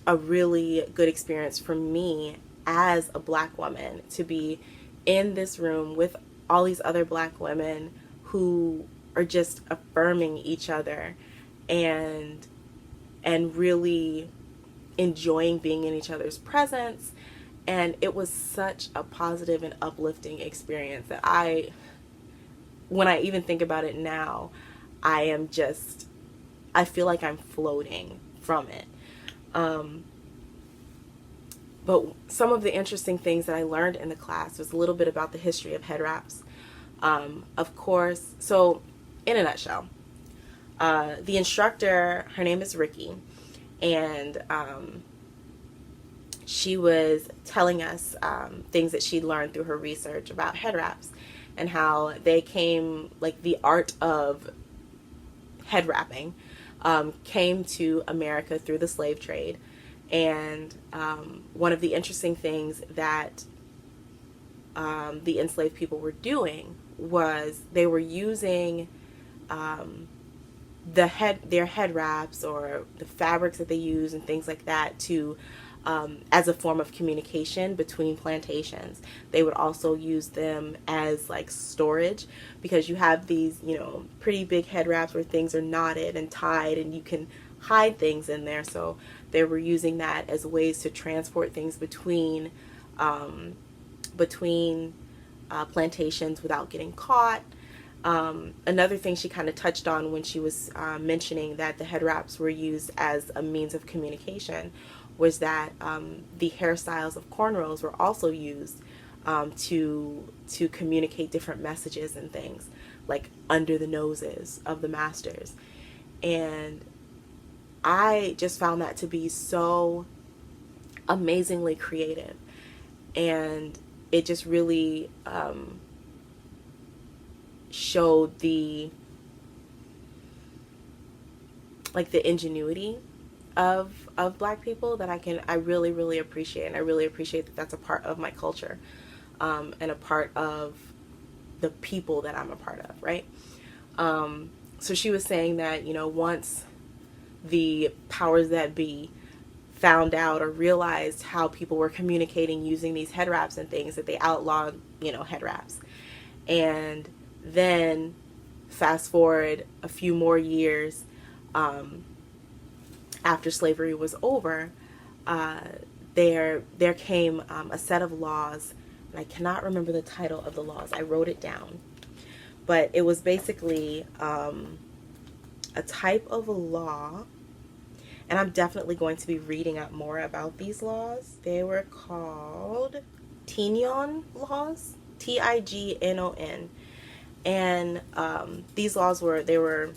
a really good experience for me as a Black woman to be in this room with all these other Black women who are just affirming each other and really enjoying being in each other's presence. And it was such a positive and uplifting experience that when I even think about it now, I feel like I'm floating from it. But some of the interesting things that I learned in the class was a little bit about the history of head wraps. Of course, so in a nutshell, the instructor, her name is Ricky, and she was telling us things that she learned through her research about head wraps and how they came, like the art of head wrapping came to America through the slave trade. And one of the interesting things that the enslaved people were doing was they were using their head wraps or the fabrics that they use and things like that to as a form of communication between plantations. They would also use them as like storage, because you have these, pretty big head wraps where things are knotted and tied and you can hide things in there. So they were using that as ways to transport things between plantations without getting caught. Another thing she kind of touched on when she was mentioning that the head wraps were used as a means of communication was that the hairstyles of cornrows were also used to communicate different messages and things, like under the noses of the masters. And I just found that to be so amazingly creative, and it just really showed the ingenuity of Black people that I really, really appreciate. And I really appreciate that that's a part of my culture, and a part of the people that I'm a part of, right? So she was saying that, once the powers that be found out or realized how people were communicating using these head wraps and things, that they outlawed, head wraps. And then fast forward a few more years, after slavery was over, there came a set of laws, and I cannot remember the title of the laws. I wrote it down, but it was basically a type of a law, and I'm definitely going to be reading up more about these laws. They were called Tignon laws, Tignon, and these laws were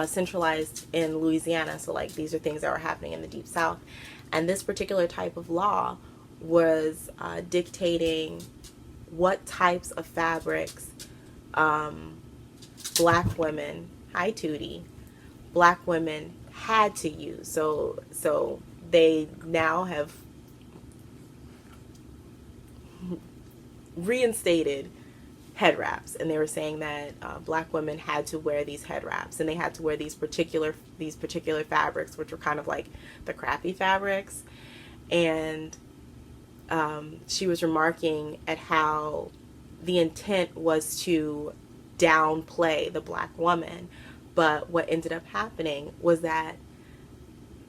centralized in Louisiana. So like these are things that were happening in the Deep South, and this particular type of law was dictating what types of fabrics Black women, hi Tootie, Black women had to use. So they now have reinstated head wraps, and they were saying that Black women had to wear these head wraps, and they had to wear these particular fabrics, which were kind of like the crappy fabrics. And she was remarking at how the intent was to downplay the Black woman, but what ended up happening was that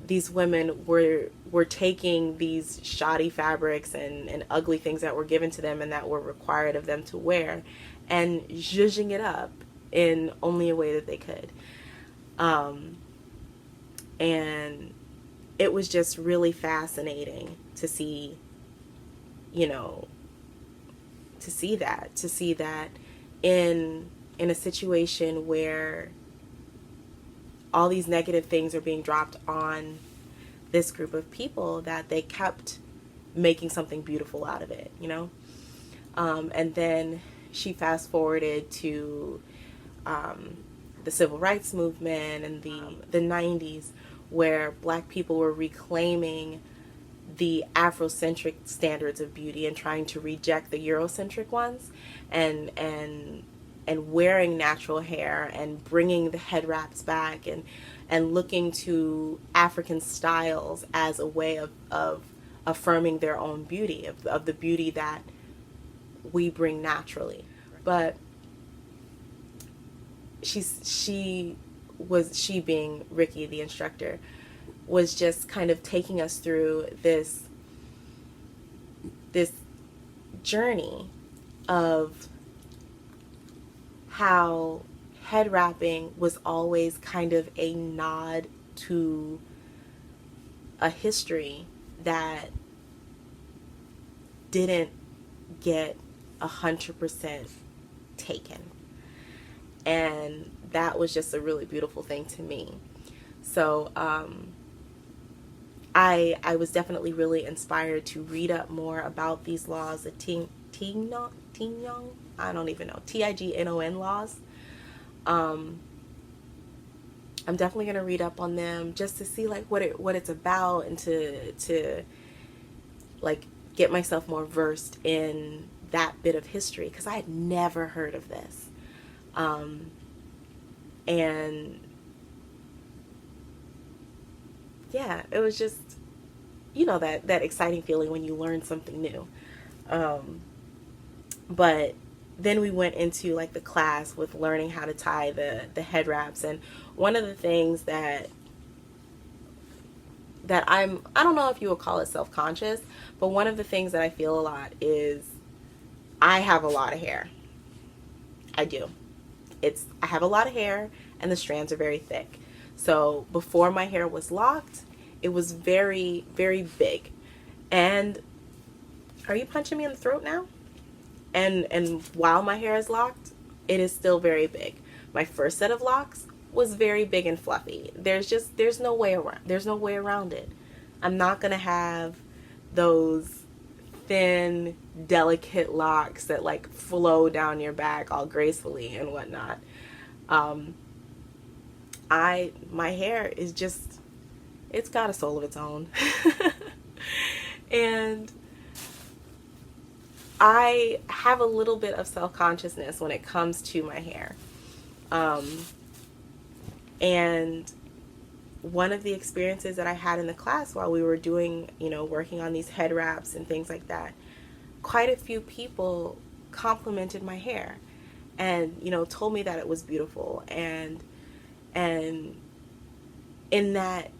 these women were taking these shoddy fabrics and ugly things that were given to them and that were required of them to wear, and zhuzhing it up in only a way that they could. And it was just really fascinating to see, to see that in a situation where all these negative things are being dropped on this group of people, that they kept making something beautiful out of it, And then she fast forwarded to the civil rights movement and the 90s, where Black people were reclaiming the Afrocentric standards of beauty and trying to reject the Eurocentric ones, and wearing natural hair and bringing the head wraps back, and looking to African styles as a way of affirming their own beauty, of the beauty that we bring naturally. But she being Ricky, the instructor, was just kind of taking us through this journey of how head wrapping was always kind of a nod to a history that didn't get 100% taken. And that was just a really beautiful thing to me. So I was definitely really inspired to read up more about these laws, the Tignon, I don't even know, Tignon laws. I'm definitely going to read up on them just to see like what it's about, and to like get myself more versed in that bit of history, because I had never heard of this. And yeah, it was just, that exciting feeling when you learn something new. But then we went into like the class with learning how to tie the head wraps. And one of the things that I don't know if you would call it self-conscious, but one of the things that I feel a lot is I have a lot of hair. I do. I have a lot of hair, and the strands are very thick. So before my hair was locked, it was very, very big. And are you punching me in the throat now? And while my hair is locked, it is still very big. My first set of locks was very big and fluffy. There's no way around it. I'm not gonna have those thin, delicate locks that like flow down your back all gracefully and whatnot. My hair is just, it's got a soul of its own. And I have a little bit of self-consciousness when it comes to my hair. And one of the experiences that I had in the class while we were doing, working on these head wraps and things like that, quite a few people complimented my hair and, told me that it was beautiful. And in that,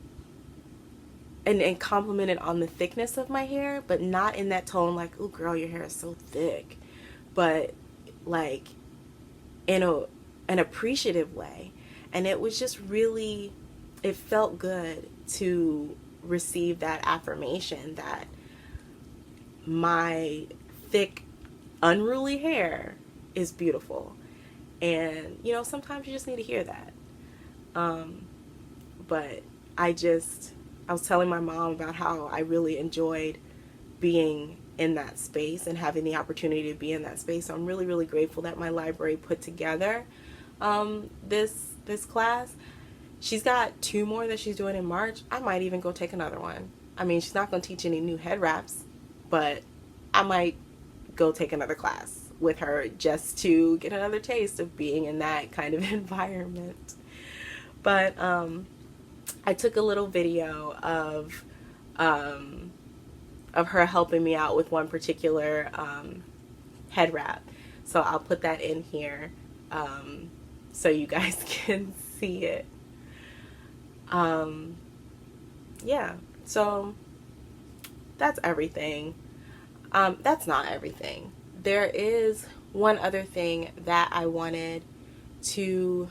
and complimented on the thickness of my hair, but not in that tone like, "Ooh, girl, your hair is so thick," but like in an appreciative way. And it was just really, it felt good to receive that affirmation that my thick, unruly hair is beautiful. And sometimes you just need to hear that. But I was telling my mom about how I really enjoyed being in that space and having the opportunity to be in that space. So I'm really, really grateful that my library put together this class. She's got 2 more that she's doing in March. I might even go take another one. I mean, she's not going to teach any new head wraps, but I might go take another class with her just to get another taste of being in that kind of environment. But I took a little video of her helping me out with one particular head wrap. So I'll put that in here so you guys can see it. Yeah, so that's everything. That's not everything. There is one other thing that I wanted to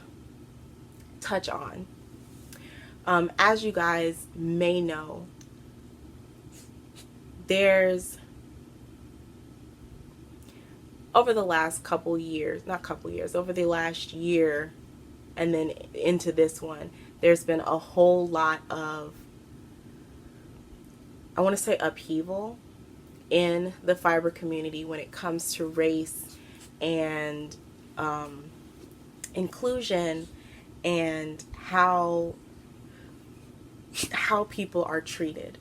touch on. As you guys may know, there's, over the last over the last year and then into this one, there's been a whole lot of, I want to say, upheaval in the fiber community when it comes to race and inclusion and how people are treated.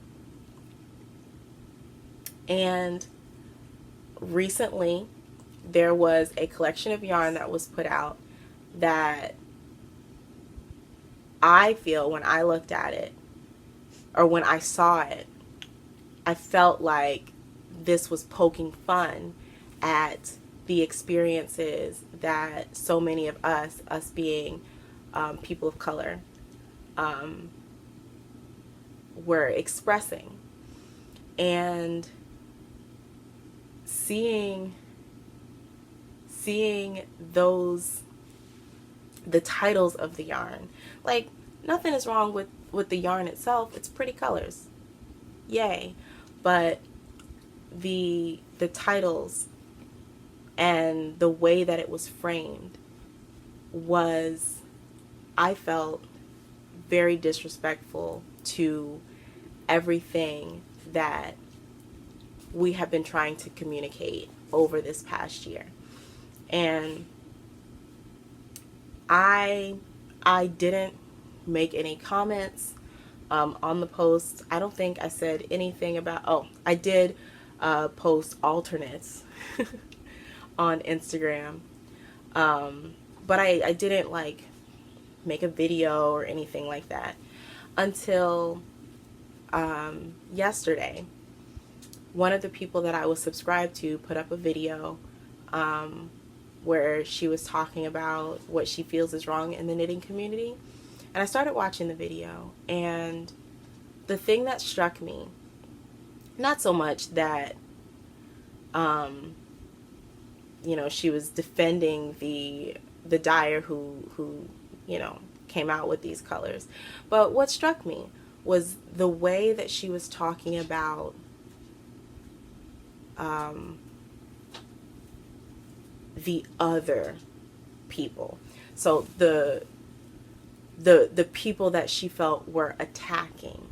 And recently there was a collection of yarn that was put out that I feel, when I looked at it or when I saw it, I felt like this was poking fun at the experiences that so many of us being people of color, were expressing. And seeing those, the titles of the yarn, like, nothing is wrong with the yarn itself. It's pretty colors, yay. But the titles and the way that it was framed was, I felt, very disrespectful to everything that we have been trying to communicate over this past year. And I didn't make any comments on the post. I don't think I said anything about, I did post alternates on Instagram, but I didn't like make a video or anything like that until yesterday. One of the people that I was subscribed to put up a video where she was talking about what she feels is wrong in the knitting community. And I started watching the video, and the thing that struck me, not so much that, she was defending the dyer who came out with these colors, but what struck me was the way that she was talking about the other people. So the people that she felt were attacking.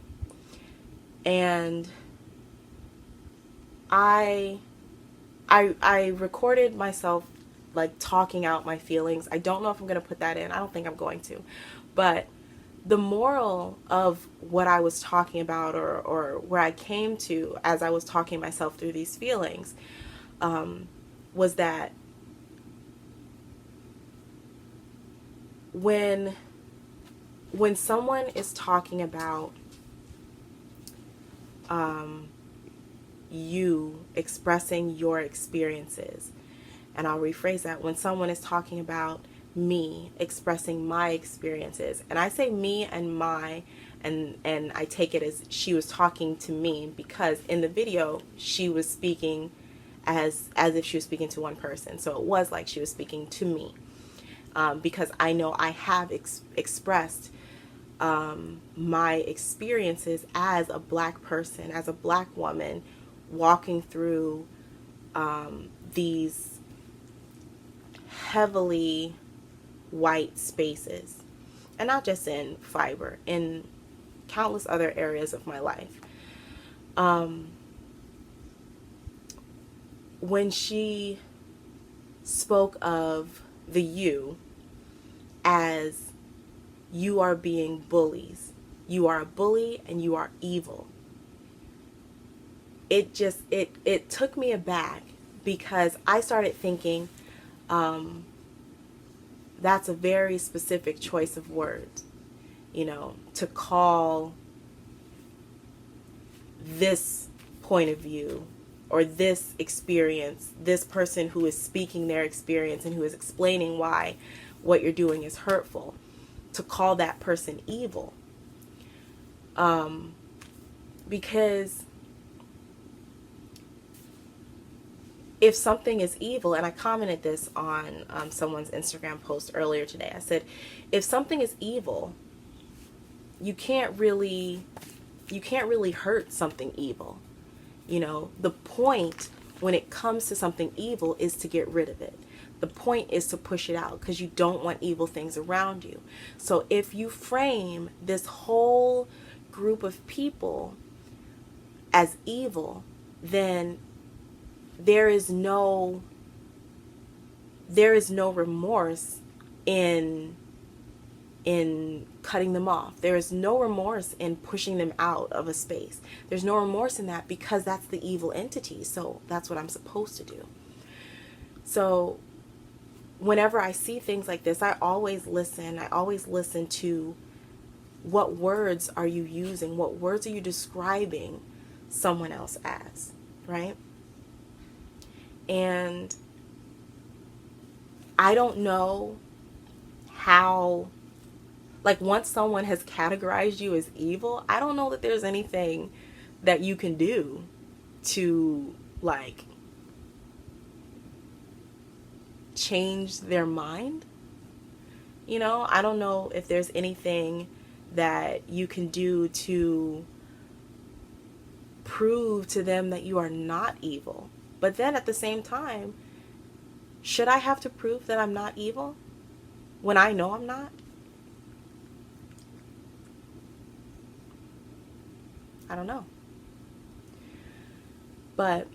And I recorded myself like talking out my feelings. I don't know if I'm going to put that in. I don't think I'm going to. But the moral of what I was talking about, or where I came to as I was talking myself through these feelings, was that when someone is talking about you expressing your experiences, and I'll rephrase that, when someone is talking about me expressing my experiences, and I say me and my, and I take it as she was talking to me, because in the video she was speaking as if she was speaking to one person, so it was like she was speaking to me, because I know I have expressed my experiences as a Black person, as a Black woman, walking through these heavily white spaces, and not just in fiber, in countless other areas of my life. When she spoke of the you as, you are being bullies, you are a bully and you are evil, it took me aback, because I started thinking, that's a very specific choice of words, to call this point of view or this experience, this person who is speaking their experience and who is explaining why what you're doing is hurtful, to call that person evil. Because if something is evil, and I commented this on someone's Instagram post earlier today, I said, if something is evil, you can't really hurt something evil. The point when it comes to something evil is to get rid of it. The point is to push it out, because you don't want evil things around you. So if you frame this whole group of people as evil, then there is no remorse in cutting them off. There is no remorse in pushing them out of a space. There's no remorse in that, because that's the evil entity. So that's what I'm supposed to do. So whenever I see things like this, I always listen. I always listen to, what words are you using? What words are you describing someone else as, right? And I don't know how, like, once someone has categorized you as evil, I don't know that there's anything that you can do to, like, change their mind. You know, I don't know if there's anything that you can do to prove to them that you are not evil. But then at the same time, should I have to prove that I'm not evil when I know I'm not? I don't know. But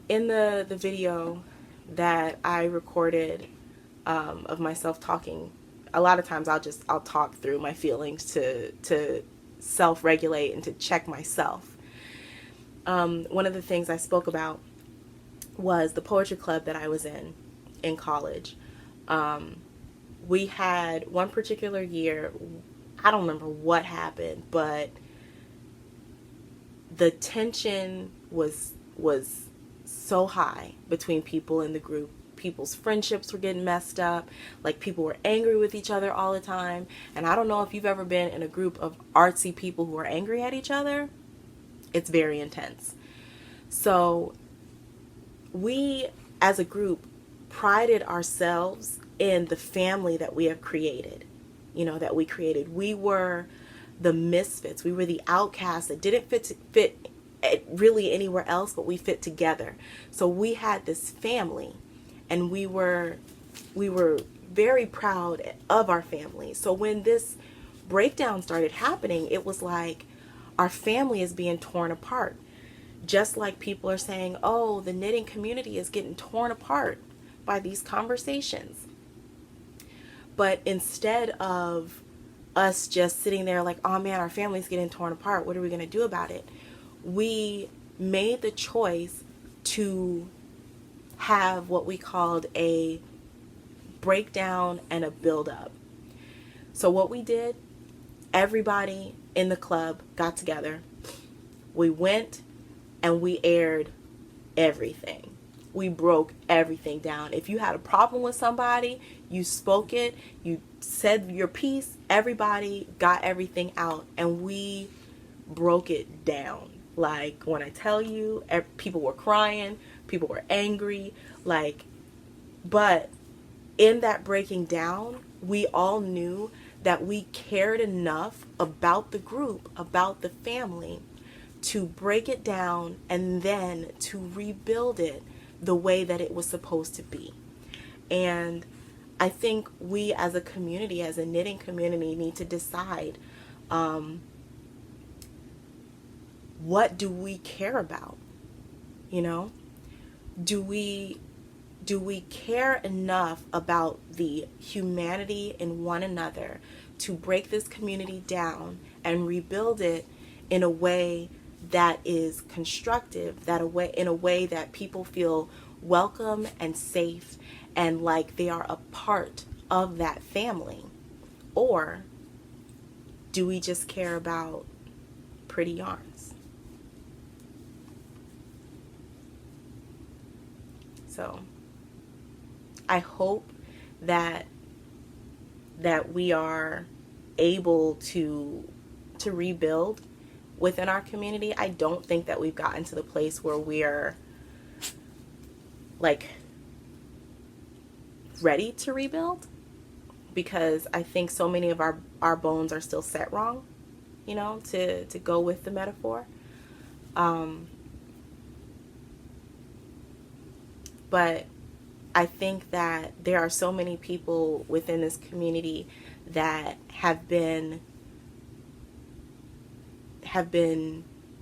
in the video that I recorded of myself talking, a lot of times I'll talk through my feelings to self-regulate and to check myself. One of the things I spoke about was the poetry club that I was in college. We had one particular year, I don't remember what happened, but the tension was so high between people in the group. People's friendships were getting messed up. Like, people were angry with each other all the time. And I don't know if you've ever been in a group of artsy people who are angry at each other. It's very intense. So we, as a group, prided ourselves in the family that we have created, that we created. We were the misfits. We were the outcasts that didn't fit really anywhere else, but we fit together. So we had this family, and we were very proud of our family. So when this breakdown started happening, it was like our family is being torn apart. Just like people are saying, oh, the knitting community is getting torn apart by these conversations. But instead of us just sitting there like, oh man, our family's getting torn apart, what are we going to do about it? We made the choice to have what we called a breakdown and a build up. So what we did, everybody in the club got together. We went and we aired everything. We broke everything down. If you had a problem with somebody, you spoke it, you said your piece, everybody got everything out, and we broke it down. Like, when I tell you, people were crying, people were angry, but in that breaking down, we all knew that we cared enough about the group, about the family, to break it down and then to rebuild it the way that it was supposed to be. And I think we as a community, as a knitting community, need to decide, what do we care about? Do we care enough about the humanity in one another to break this community down and rebuild it in a way that is constructive, in a way that people feel welcome and safe and like they are a part of that family? Or do we just care about pretty yarns? So I hope that we are able to rebuild within our community. I don't think that we've gotten to the place where we're ready to rebuild, because I think so many of our bones are still set wrong, to go with the metaphor. But I think that there are so many people within this community that have been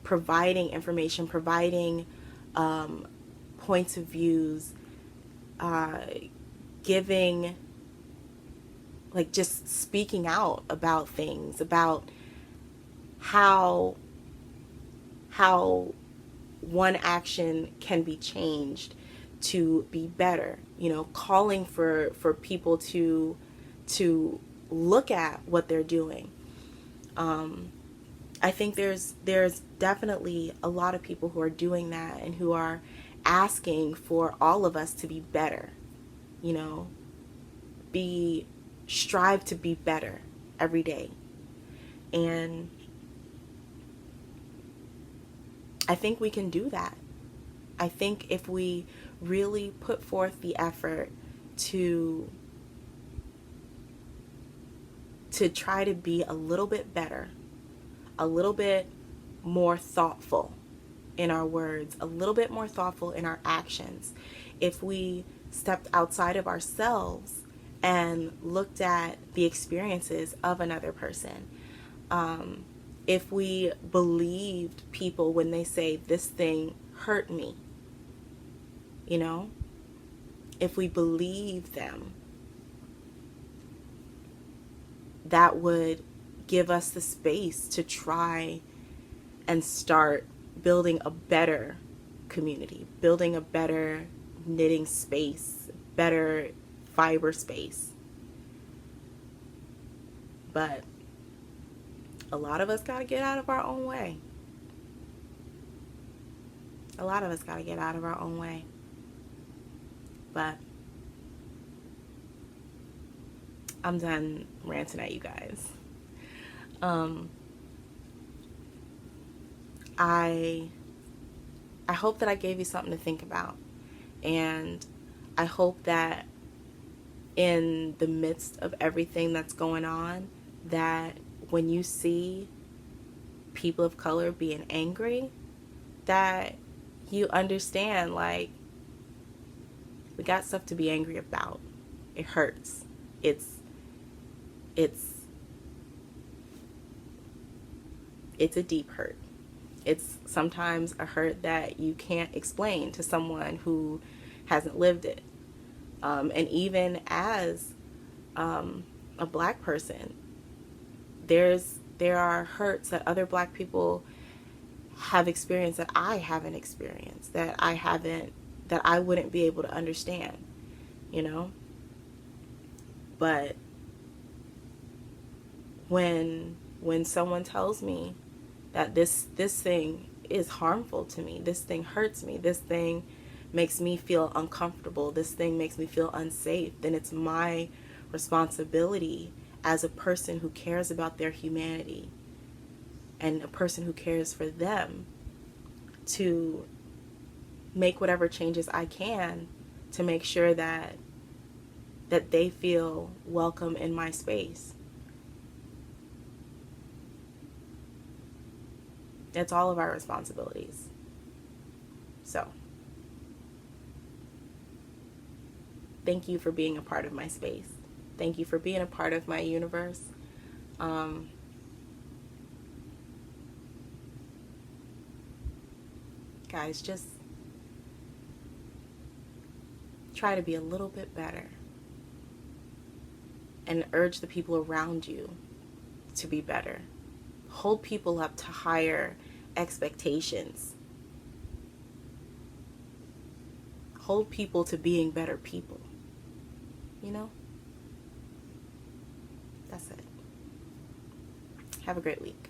providing information, providing points of views, giving, like, just speaking out about things, about how one action can be changed to be better, calling for people to look at what they're doing. I think there's definitely a lot of people who are doing that and who are asking for all of us to be better, strive to be better every day. And I think we can do that. I think if we really put forth the effort to try to be a little bit better, a little bit more thoughtful in our words, a little bit more thoughtful in our actions, if we stepped outside of ourselves and looked at the experiences of another person, if we believed people when they say this thing hurt me, if we believe them, that would give us the space to try and start building a better community, building a better knitting space, better fiber space. But a lot of us got to get out of our own way. A lot of us got to get out of our own way. But I'm done ranting at you guys. I hope that I gave you something to think about. And I hope that in the midst of everything that's going on, that when you see people of color being angry, that you understand, like, we got stuff to be angry about. It hurts. It's a deep hurt. It's sometimes a hurt that you can't explain to someone who hasn't lived it. And even as a Black person, there are hurts that other Black people have experienced that I haven't experienced, that I wouldn't be able to understand, But when someone tells me that this thing is harmful to me, this thing hurts me, this thing makes me feel uncomfortable, this thing makes me feel unsafe, then it's my responsibility as a person who cares about their humanity and a person who cares for them to make whatever changes I can to make sure that they feel welcome in my space. It's all of our responsibilities. So, thank you for being a part of my space. Thank you for being a part of my universe. Guys, just try to be a little bit better and urge the people around you to be better. Hold people up to higher expectations. Hold people to being better people. That's it. Have a great week.